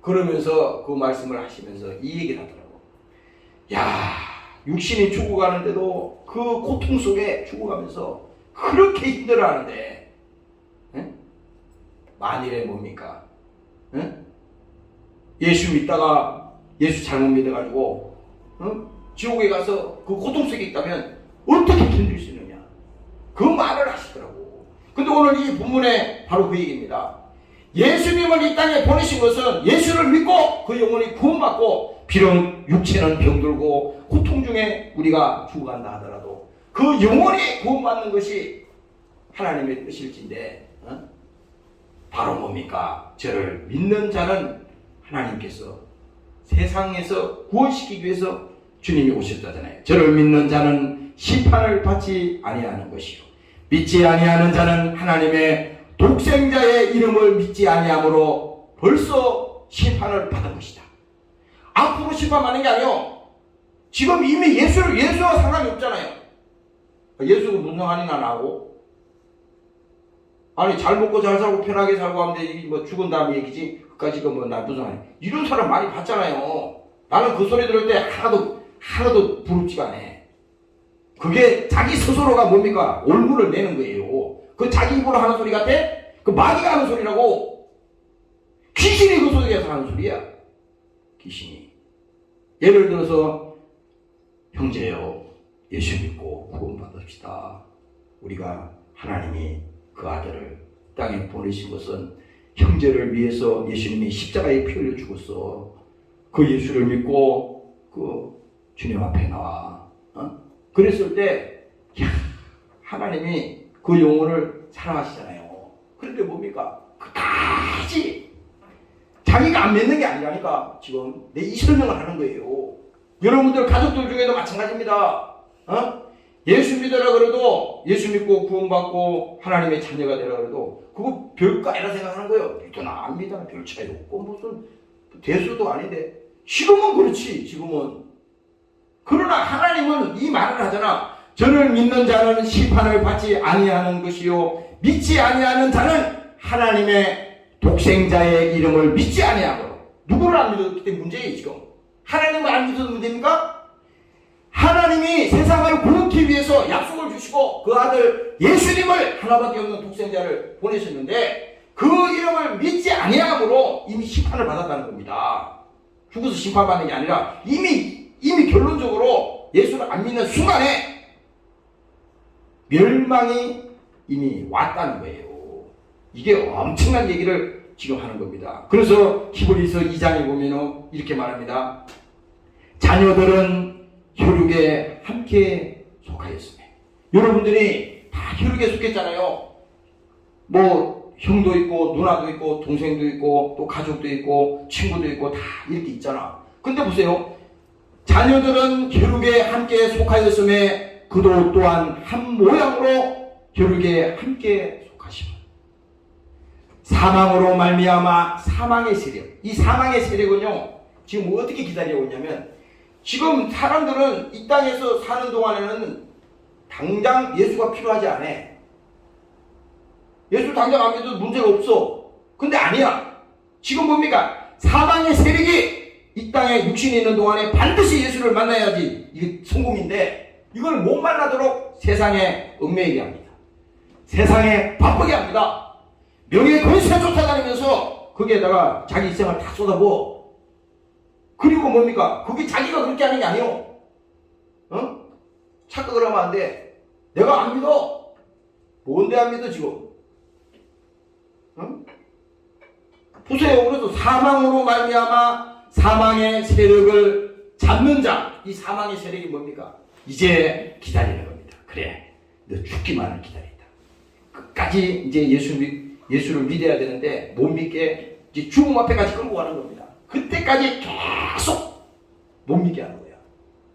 Speaker 1: 그러면서 그 말씀을 하시면서 이 얘기를 하더라고. 야, 육신이 죽어가는데도 그 고통 속에 죽어가면서 그렇게 힘들어하는데, 만일에 뭡니까? 예수 믿다가 예수 잘못 믿어가지고 지옥에 가서 그 고통 속에 있다면 어떻게 견딜 수 있느냐? 그 말을 하시더라고. 근데 오늘 이 본문에 바로 그 얘기입니다. 예수님을 이 땅에 보내신 것은 예수를 믿고 그 영혼이 구원받고 비록 육체는 병들고 고통 중에 우리가 죽어간다 하더라도 그 영혼이 구원받는 것이 하나님의 뜻일진데 바로 뭡니까? 저를 믿는 자는 하나님께서 세상에서 구원시키기 위해서 주님이 오셨다잖아요. 저를 믿는 자는 심판을 받지 아니하는 것이요 믿지 아니하는 자는 하나님의 독생자의 이름을 믿지 아니하므로 벌써 심판을 받은 것이다. 앞으로 심판받는 게 아니요. 지금 이미 예수와 상관이 없잖아요. 예수가 무슨 상관이나 나고? 아니 잘 먹고 잘 살고 편하게 살고 하는데 뭐 죽은 다음 얘기지. 그까지 뭐 나 무슨 상관이? 이런 사람 많이 봤잖아요. 나는 그 소리 들을 때 하나도 부럽지가 않아. 그게 자기 스스로가 뭡니까? 올무를 내는 거예요. 그 자기 입으로 하는 소리 같아? 그 마귀가 하는 소리라고. 귀신이 그 속에서 하는 소리야. 귀신이. 예를 들어서 형제여 예수 믿고 구원받읍시다. 우리가 하나님이 그 아들을 땅에 보내신 것은 형제를 위해서 예수님이 십자가에 피 흘려 죽었어. 그 예수를 믿고 그 주님 앞에 나와. 그랬을 때 하나님이 그 영혼을 사랑하시잖아요. 그런데 뭡니까? 그다지 자기가 안 믿는 게 아니라니까 지금 내 이 설명을 하는 거예요. 여러분들 가족들 중에도 마찬가지입니다. 예수 믿으라 그래도 예수 믿고 구원받고 하나님의 자녀가 되라 그래도 그거 별거 아니라 생각하는 거예요. 믿거나 안 믿거나 별 차이 없고 무슨 대수도 아닌데 지금은 그렇지. 지금은. 그러나 하나님은 이 말을 하잖아. 저를 믿는 자는 심판을 받지 아니하는 것이요 믿지 아니하는 자는 하나님의 독생자의 이름을 믿지 아니하고. 누구를 안 믿었기 때문에 문제예요. 지금 하나님을 안 믿어도 문제입니까? 하나님이 세상을 구원하기 위해서 약속을 주시고 그 아들 예수님을 하나밖에 없는 독생자를 보내셨는데 그 이름을 믿지 아니함으로 이미 심판을 받았다는 겁니다. 죽어서 심판받는 게 아니라 이미 결론적으로 예수를 안 믿는 순간에 멸망이 이미 왔다는 거예요. 이게 엄청난 얘기를 지금 하는 겁니다. 그래서 히브리서 2장에 보면 이렇게 말합니다. 자녀들은 혈육에 함께 속하였으며. 여러분들이 다 혈육에 속했잖아요. 뭐 형도 있고 누나도 있고 동생도 있고 또 가족도 있고 친구도 있고 다 이렇게 있잖아. 근데 보세요. 자녀들은 혈육에 함께 속하였음에 그도 또한 한 모양으로 혈육에 함께 속하시고 사망으로 말미암아 사망의 세력. 이 사망의 세력은요. 지금 어떻게 기다리고 있냐면 지금 사람들은 이 땅에서 사는 동안에는 당장 예수가 필요하지 않아. 예수 당장 안 믿어도 문제가 없어. 근데 아니야. 지금 뭡니까? 사망의 세력이 이 땅에 육신이 있는 동안에 반드시 예수를 만나야지 이게 성공인데 이걸 못 만나도록 세상에 얽매이게 합니다. 세상에 바쁘게 합니다. 명예 권세 쫓아다니면서 거기에다가 자기 일생을 다 쏟아부어. 그리고 뭡니까? 그게 자기가 그렇게 하는 게 아니요. 착각을 하면 안 돼. 내가 안 믿어. 뭔데 안 믿어 지금? 보세요. 그래서 사망으로 말미암아 사망의 세력을 잡는 자. 이 사망의 세력이 뭡니까? 이제 기다리는 겁니다. 그래, 너 죽기만을 기다린다. 끝까지 이제 예수를 믿어야 되는데 못 믿게 이제 죽음 앞에까지 끌고 가는 겁니다. 그때까지 계속 못 믿게 하는 거야.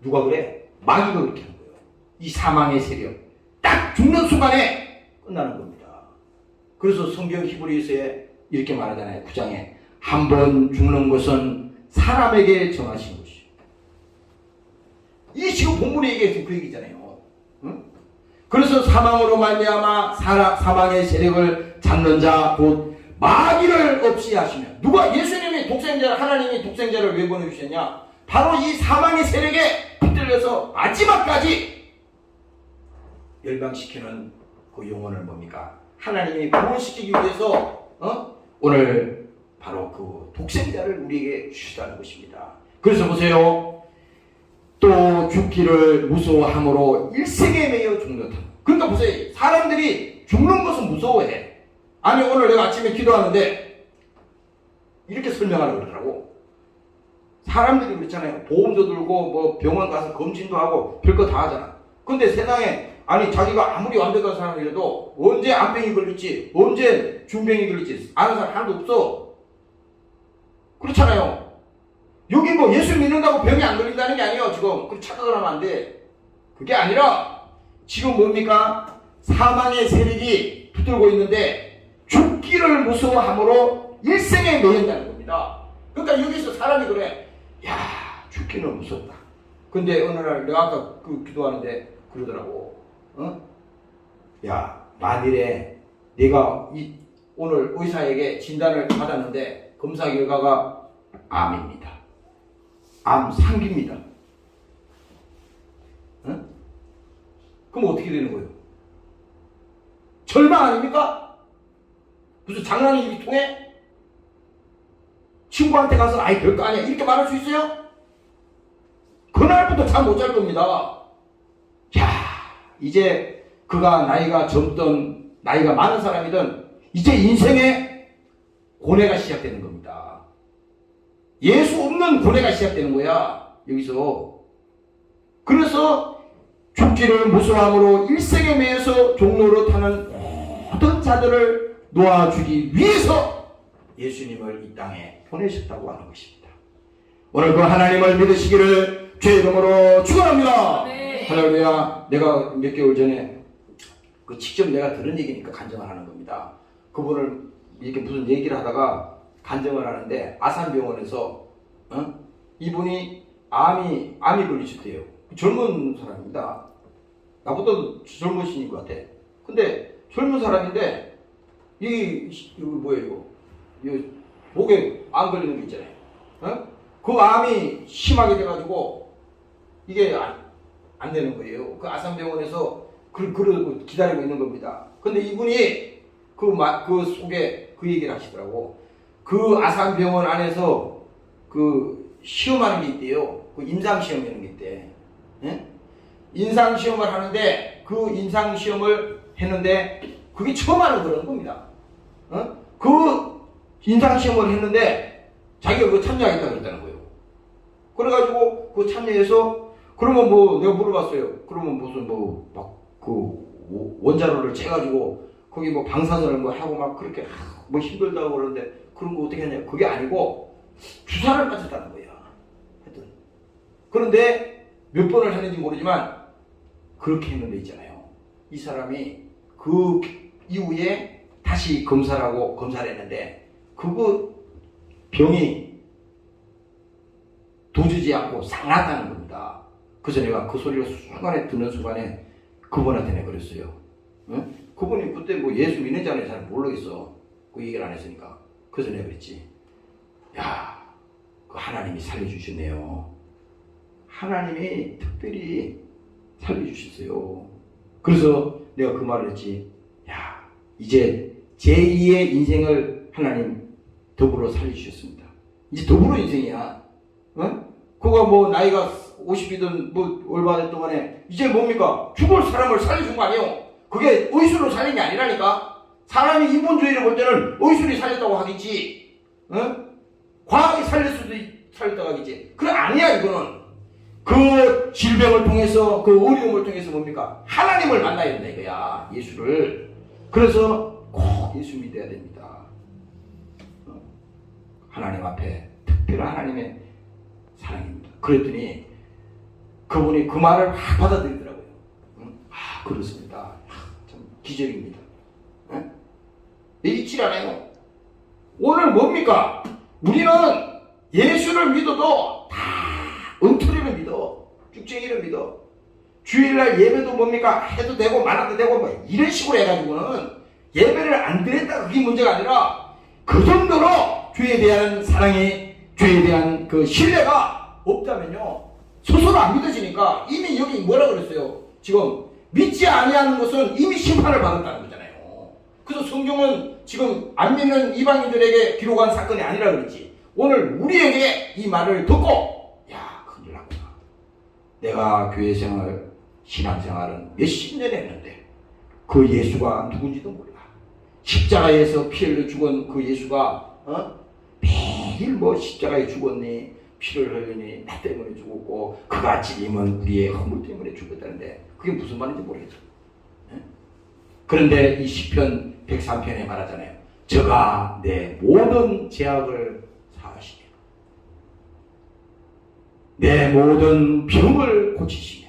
Speaker 1: 누가 그래? 마귀가 그렇게 하는 거예요. 이 사망의 세력. 딱 죽는 순간에 끝나는 겁니다. 그래서 성경 히브리서에 이렇게 말하잖아요. 9장에 한 번 죽는 것은 사람에게 정하신 것이요. 이 지금 본문에 얘기해서 그 얘기잖아요. 응? 그래서 사망으로 말미암아 사망의 세력을 잡는 자 곧 마귀를 없이 하시며 누가 예수님이 독생자 하나님이 독생자를 왜 보내주셨냐? 바로 이 사망의 세력에 붙들려서 마지막까지 멸망시키는 그 영혼을 뭡니까? 하나님이 구원시키기 위해서 오늘 바로 그 독생자를 우리에게 주시다는 것입니다. 그래서 보세요. 또 죽기를 무서워함으로 일생에 매여 죽는다. 그러니까 보세요. 사람들이 죽는 것은 무서워해. 아니 오늘 내가 아침에 기도하는데 이렇게 설명하려고 그러더라고. 사람들이 그렇잖아요. 보험도 들고 뭐 병원 가서 검진도 하고 별거 다 하잖아. 근데 세상에 아니 자기가 아무리 완벽한 사람이라도 언제 암병이 걸릴지 언제 중병이 걸릴지 아는 사람 하나도 없어. 그렇잖아요. 여기 뭐 예수 믿는다고 병이 안 걸린다는 게 아니에요. 지금 그 착각을 하면 안 돼. 그게 아니라 지금 뭡니까? 사망의 세력이 붙들고 있는데 죽기를 무서워함으로 일생에 매인다는 겁니다. 그러니까 여기서 사람이 그래. 야, 죽기는 무섭다. 근데 어느 날 내가 아까 그 기도하는데 그러더라고. 야, 만일에 내가 오늘 의사에게 진단을 받았는데 검사 결과가 암입니다. 암 3기입니다. 그럼 어떻게 되는 거예요? 절망 아닙니까? 무슨 장난이 입이 통해? 친구한테 가서 아이 별거 아니야 이렇게 말할 수 있어요? 그날부터 잠 못 잘 겁니다. 야, 이제 그가 나이가 젊든 나이가 많은 사람이든 이제 인생의 고뇌가 시작되는 겁니다. 예수 없는 고뇌가 시작되는 거야. 여기서. 그래서 죽기를 무서워함으로 일생에 매여서 종로로 타는 모든 자들을 놓아주기 위해서 예수님을 이 땅에 보내셨다고 하는 것입니다. 오늘 그 하나님을 믿으시기를 주의 이름으로 축원합니다. 네. 할렐루야. 내가 몇 개월 전에 그 직접 내가 들은 얘기니까 간증을 하는 겁니다. 그분을 이렇게 무슨 얘기를 하다가 간증을 하는데 아산병원에서 이분이 암이 걸리셨대요. 젊은 사람입니다. 나보다도 젊으신 것 같아. 근데 젊은 사람인데 이거 뭐예요? 이거 목에 암 걸리는 게 있잖아요. 그 암이 심하게 돼가지고 이게 안 되는 거예요. 그 아산병원에서 그러고 기다리고 있는 겁니다. 근데 이분이 그 속에 그 얘기를 하시더라고. 그 아산병원 안에서 그 시험하는 게 있대요. 그 임상시험이라는 게 있대. 임상시험을 하는데 그 임상시험을 했는데 그게 처음 하는 그런 겁니다. 그 임상시험을 했는데 자기가 그거 참여하겠다 그랬다는 거예요. 그래가지고 그 참여해서 그러면 뭐 내가 물어봤어요. 그러면 무슨 뭐 막 그 원자로를 채가지고 거기 뭐 방사선을 뭐 하고 막 그렇게 뭐 힘들다고 그러는데 그런 거 어떻게 하냐. 그게 아니고 주사를 맞았다는 거야. 하여튼. 그런데 몇 번을 했는지 모르지만 그렇게 했는데 있잖아요. 이 사람이 그 이후에 다시 검사를 하고 검사를 했는데 그거 병이 도주지 않고 싹났다는 겁니다. 그래서 내가 그 소리를 순간에 듣는 순간에 그분한테 내가 그랬어요. 응? 그분이 그때 뭐 예수 믿는지 안 잘 모르겠어. 그 얘기를 안 했으니까. 그래서 내가 그랬지. 야, 그 하나님이 살려주셨네요. 하나님이 특별히 살려주셨어요. 그래서 내가 그 말을 했지. 야, 이제 제2의 인생을 하나님 더불어 살려주셨습니다. 이제 더불어 인생이야. 어? 그거 뭐 나이가 50이든 뭐 얼마 됐던 간에 이제 뭡니까? 죽을 사람을 살려준 거 아니에요? 그게 의술로 살린 게 아니라니까? 사람이 인본주의를 볼 때는 의술이 살렸다고 하겠지. 어? 과학이 살렸다고 하겠지. 그래 아니야 이거는. 그 질병을 통해서 그 어려움을 통해서 뭡니까? 하나님을 만나야 된다 이거야. 예수를. 그래서 꼭 예수 믿어야 됩니다. 하나님 앞에 특별한 하나님의 사랑입니다. 그랬더니 그분이 그 말을 막 받아들이더라고요. 아 그렇습니다. 참 기적입니다. 잊지 않아요. 오늘 뭡니까? 우리는 예수를 믿어도 다 엉터리를 믿어. 쭉쟁이를 믿어. 주일날 예배도 뭡니까? 해도 되고 말아도 되고 뭐 이런 식으로 해가지고는 예배를 안 드렸다 그게 문제가 아니라 그 정도로 주에 대한 사랑이 주에 대한 그 신뢰가 없다면요 스스로 안 믿어지니까 이미 여기 뭐라 그랬어요? 지금 믿지 아니하는 것은 이미 심판을 받았다는 거잖아요. 그래서 성경은 지금 안 믿는 이방인들에게 기록한 사건이 아니라 그랬지. 오늘 우리에게 이 말을 듣고 야 큰일 났구나. 내가 교회 생활 신앙생활은 몇십 년 했는데 그 예수가 누군지도 몰라. 십자가에서 피 흘려 죽은 그 예수가 매일 뭐 십자가에 죽었니 피를 흘리니 나 때문에 죽었고 그가 찔림은 우리의 허물 때문에 죽었다는데 그게 무슨 말인지 모르겠죠. 그런데 이 시편 103편에 말하잖아요. 저가 내 모든 죄악을 사하시며 내 모든 병을 고치시며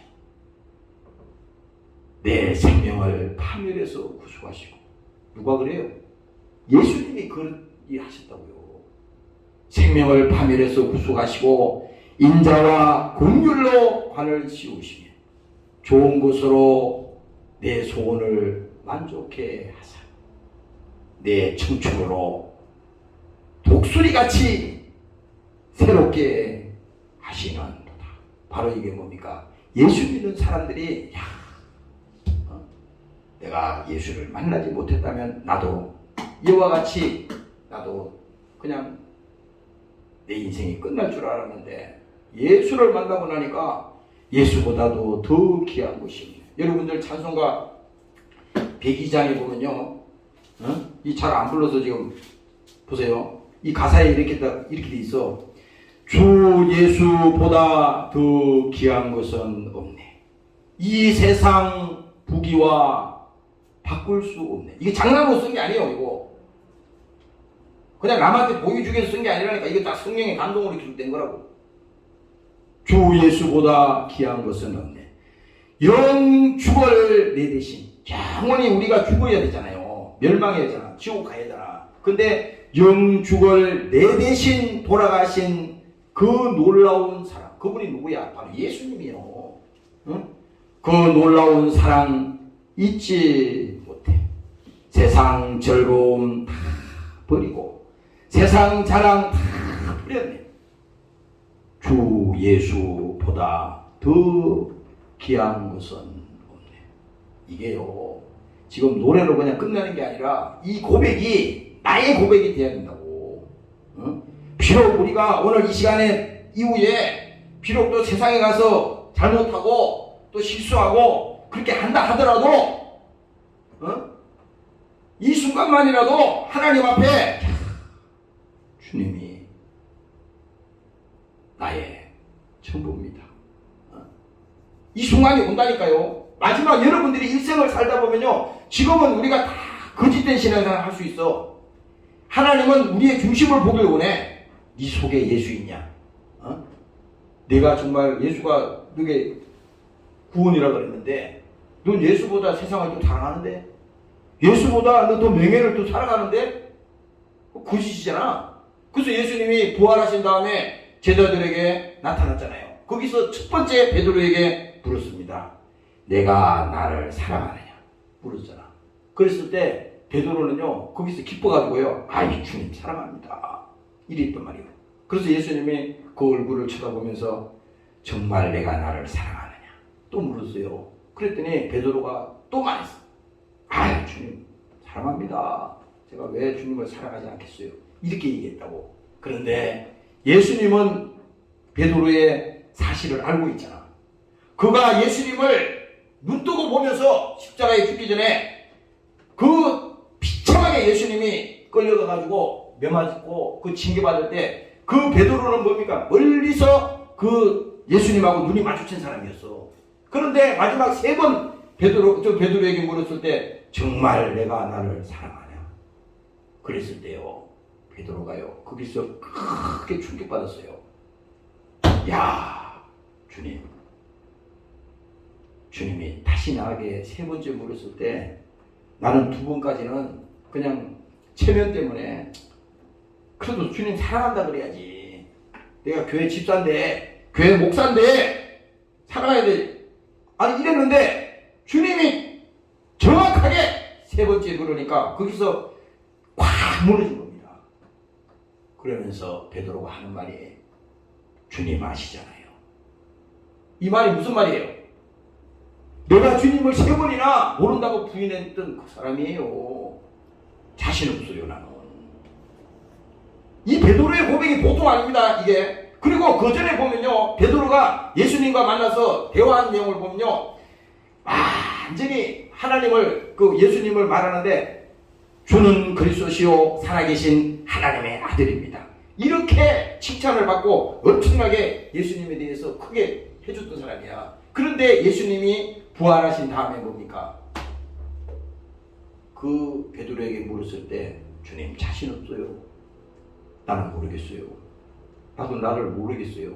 Speaker 1: 내 생명을 파멸해서 구속하시고. 누가 그래요? 예수님이 그런 일 하셨다고요. 생명을 파멸해서 구속하시고 인자와 긍휼로 관을 씌우시며 좋은 것으로 내 소원을 만족해 하사 내 청춘으로 독수리같이 새롭게 하시는도다. 바로 이게 뭡니까? 예수 믿는 사람들이 내가 예수를 만나지 못했다면 나도 이와 같이 나도 그냥 내 인생이 끝날 줄 알았는데 예수를 만나고 나니까 예수보다도 더 귀한 것입니다. 여러분들 찬송가 102장에 보면요, 이 잘 안 불러서 지금 보세요. 이 가사에 이렇게 돼 있어. 주 예수보다 더 귀한 것은 없네. 이 세상 부귀와 바꿀 수 없네. 이게 장난으로 쓴 게 아니에요. 이거 그냥 남한테 보여주기 위해서 쓴 게 아니라니까. 이게 다 성령의 감동으로 기록된 거라고. 주 예수보다 귀한 것은 없네. 영죽을 내 대신 영원히 우리가 죽어야 되잖아요. 멸망해야 되잖아. 지옥 가야 되잖아. 근데 영죽을 내 대신 돌아가신 그 놀라운 사랑. 그분이 누구야? 바로 예수님이요. 응? 그 놀라운 사랑 잊지 못해. 세상 즐거움 다 버리고 세상 자랑 다 버렸네. 주 예수보다 더 귀한 것은 없네. 이게요 지금 노래로 그냥 끝나는 게 아니라 이 고백이 나의 고백이 돼야 된다고. 응? 비록 우리가 오늘 이 시간에 이후에 비록 또 세상에 가서 잘못하고 또 실수하고 그렇게 한다 하더라도 이 순간만이라도 하나님 앞에 주님이 나의 전부입니다. 이 순간이 온다니까요. 마지막 여러분들이 일생을 살다 보면요 지금은 우리가 다 거짓된 신앙생활 할 수 있어. 하나님은 우리의 중심을 보길 원해. 네 속에 예수 있냐? 내가 정말 예수가 너게 구원이라고 그랬는데 넌 예수보다 세상을 또 사랑하는데? 예수보다 너 더 명예를 또 살아가는데? 거짓이잖아. 그래서 예수님이 부활하신 다음에 제자들에게 나타났잖아요. 거기서 첫 번째 베드로에게 물었습니다. 내가 나를 사랑하느냐? 물었잖아. 그랬을 때 베드로는요 거기서 기뻐가지고요, 아이 주님 사랑합니다 이랬단 말이에요. 그래서 예수님이 그 얼굴을 쳐다보면서 정말 내가 나를 사랑하느냐 또 물었어요. 그랬더니 베드로가 또 말했어. 아이 주님 사랑합니다. 제가 왜 주님을 사랑하지 않겠어요? 이렇게 얘기했다고. 그런데 예수님은 베드로의 사실을 알고 있잖아. 그가 예수님을 눈뜨고 보면서 십자가에 죽기 전에 그 비참하게 예수님이 끌려가가지고 매맞고 그 징계받을 때 그 베드로는 뭡니까? 멀리서 그 예수님하고 눈이 마주친 사람이었어. 그런데 마지막 세 번 베드로에게 물었을 때 정말 내가 나를 사랑하냐? 그랬을 때요 베드로가요 거기서 크게 충격받았어요. 야 주님이 다시 나에게 세 번째 물었을 때 나는 두 번까지는 그냥 체면 때문에 그래도 주님 사랑한다 그래야지. 내가 교회 집사인데 교회 목사인데 사랑해야 돼. 아니 이랬는데 주님이 정확하게 세 번째 그러니까 거기서 확 무너진 겁니다. 그러면서 베드로가 하는 말이 주님 아시잖아요. 이 말이 무슨 말이에요? 내가 주님을 세 번이나 모른다고 부인했던 그 사람이에요. 자신 없어요 나는. 이 베드로의 고백이 보통 아닙니다 이게. 그리고 그 전에 보면요 베드로가 예수님과 만나서 대화한 내용을 보면요 완전히 하나님을 예수님을 말하는데 주는 그리스도시요 살아계신 하나님의 아들입니다 이렇게 칭찬을 받고 엄청나게 예수님에 대해서 크게 해줬던 사람이야. 그런데 예수님이 부활하신 다음에 뭡니까? 그 베드로에게 물었을 때 주님 자신 없어요. 나는 모르겠어요. 나도 나를 모르겠어요.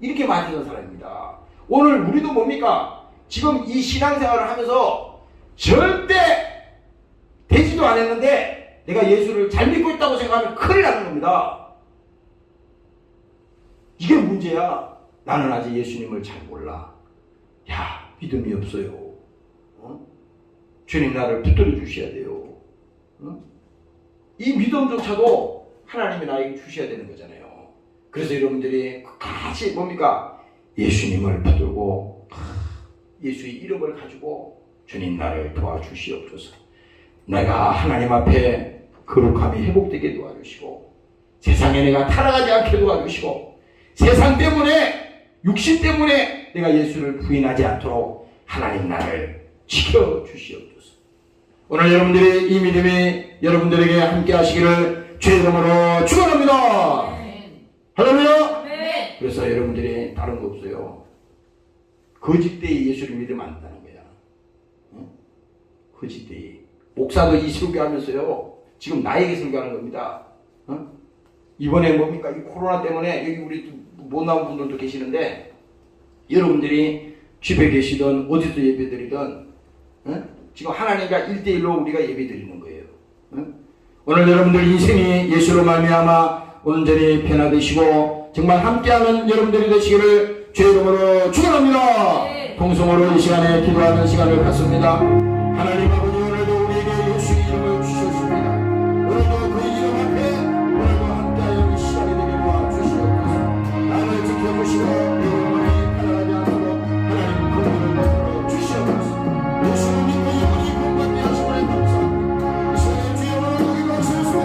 Speaker 1: 이렇게 말하는 사람입니다. 오늘 우리도 뭡니까? 지금 이 신앙생활을 하면서 절대 되지도 않았는데 내가 예수를 잘 믿고 있다고 생각하면 큰일 나는 겁니다. 이게 문제야. 나는 아직 예수님을 잘 몰라. 야, 믿음이 없어요. 주님 나를 붙들어 주셔야 돼요. 이 믿음조차도 하나님이 나에게 주셔야 되는 거잖아요. 그래서 여러분들이 같이 뭡니까? 예수님을 붙들고 예수의 이름을 가지고 주님 나를 도와주시옵소서. 내가 하나님 앞에 거룩함이 회복되게 도와주시고 세상에 내가 타락하지 않게 도와주시고 세상 때문에 육신 때문에 내가 예수를 부인하지 않도록 하나님 나를 지켜주시옵소서. 오늘 여러분들이 이 믿음이 여러분들에게 함께 하시기를 주의 이름으로 축원합니다. 할렐루야. 그래서 여러분들이 다른 거 없어요. 거짓되이 예수를 믿으면 안 된다는 거야. 거짓되이. 목사도 이 설교하면서요 지금 나에게 설교하는 겁니다. 이번에 뭡니까? 이 코로나 때문에 여기 우리 못 나온 분들도 계시는데 여러분들이 집에 계시든 어디서 예배드리든 지금 하나님과 1대1로 우리가 예배드리는 거예요. 오늘 여러분들 인생이 예수로 말미암아 온전히 변화되시고 정말 함께하는 여러분들이 되시기를 주의 이름으로 축원합니다. 통성으로 이 시간에 기도하는 시간을 갖습니다. 하나님 아버지 오늘도 우리에게 예수의 이름을 주셨습니다. 오늘도 그 이름 앞에 오늘도 함께하여 이 시간이 되게 도와주시옵소서. 나를 지켜주시고 영원히 살아가지 않도록 하나님 그분을 베풀어 주시옵소서. 예수를 믿고 영원히 공감되하시기를 감사합니다. 이 시간에 주의 이름으로 기도하시옵소서.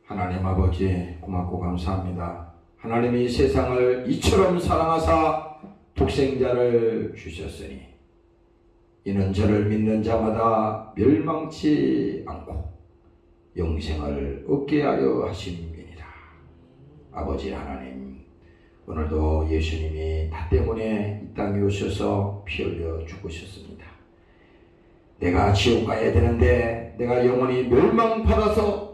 Speaker 1: 하나님 아버지 고맙고 감사합니다. 하나님이 세상을 이처럼 사랑하사 독생자를 주셨으니 이는 저를 믿는 자마다 멸망치 않고 영생을 얻게 하려 하심이니라. 아버지 하나님, 오늘도 예수님이 나 때문에 이 땅에 오셔서 피 흘려 죽으셨습니다. 내가 지옥 가야 되는데 내가 영원히 멸망받아서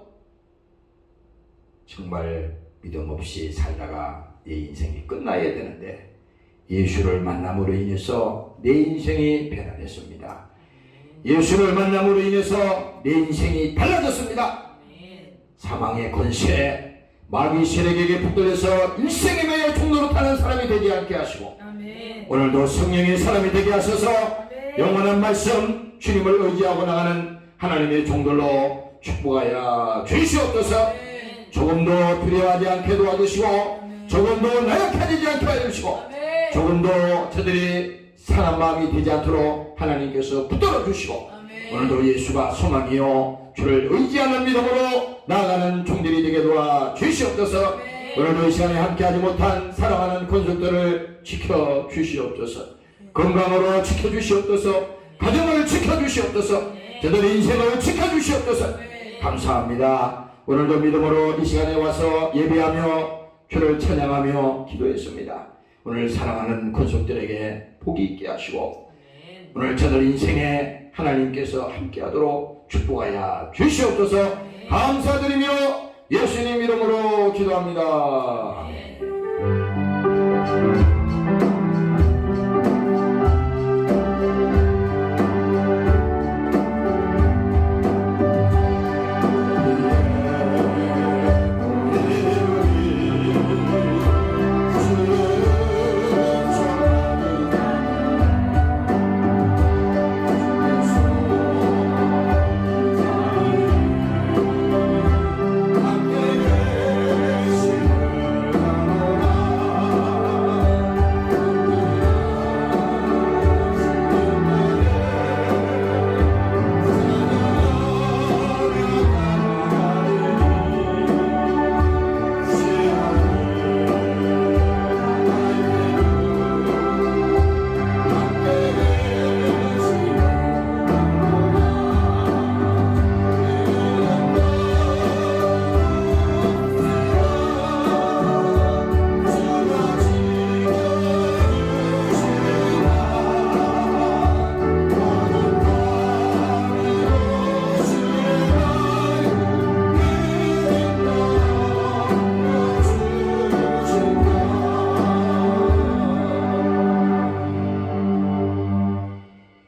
Speaker 1: 정말 믿음 없이 살다가 내 인생이 끝나야 되는데 예수를 만남으로 인해서 내 인생이 변화됐습니다. 예수를 만남으로 인해서 내 인생이 달라졌습니다. 사망의 권세, 마귀 세력에게 붙들려서 일생에 매여 종로로 타는 사람이 되지 않게 하시고 오늘도 성령의 사람이 되게 하셔서 영원한 말씀 주님을 의지하고 나가는 하나님의 종들로 축복하여 주시옵소서. 조금도 두려워하지 않게 도와주시고 조금도 나약해지지 않게 해주시고 조금도 저들이 상한 마음이 되지 않도록 하나님께서 붙들어 주시고 오늘도 예수가 소망이요 주를 의지하는 믿음으로 나아가는 종들이 되게 도와 주시옵소서. 오늘도 이 시간에 함께하지 못한 사랑하는 권속들을 지켜 주시옵소서. 건강으로 지켜 주시옵소서. 가정을 지켜 주시옵소서. 저들의 인생을 지켜 주시옵소서. 감사합니다. 오늘도 믿음으로 이 시간에 와서 예배하며 주를 찬양하며 기도했습니다. 오늘 사랑하는 권속들에게 복이 있게 하시고 오늘 저들 인생에 하나님께서 함께하도록 축복하여 주시옵소서. 감사드리며 예수님 이름으로 기도합니다. 아멘.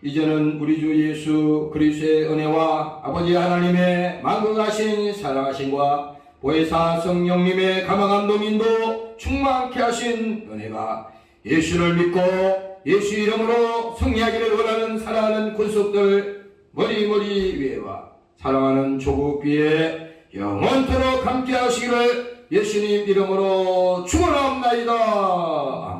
Speaker 1: 이제는 우리 주 예수 그리스도의 은혜와 아버지 하나님의 만극하신 사랑하심과 보혜사 성령님의 감화감동 인도 충만케 하신 은혜가 예수를 믿고 예수 이름으로 승리하기를 원하는 사랑하는 권속들 머리머리 위에와 사랑하는 조국 위에 영원토록 함께 하시기를 예수님 이름으로 축원합니다.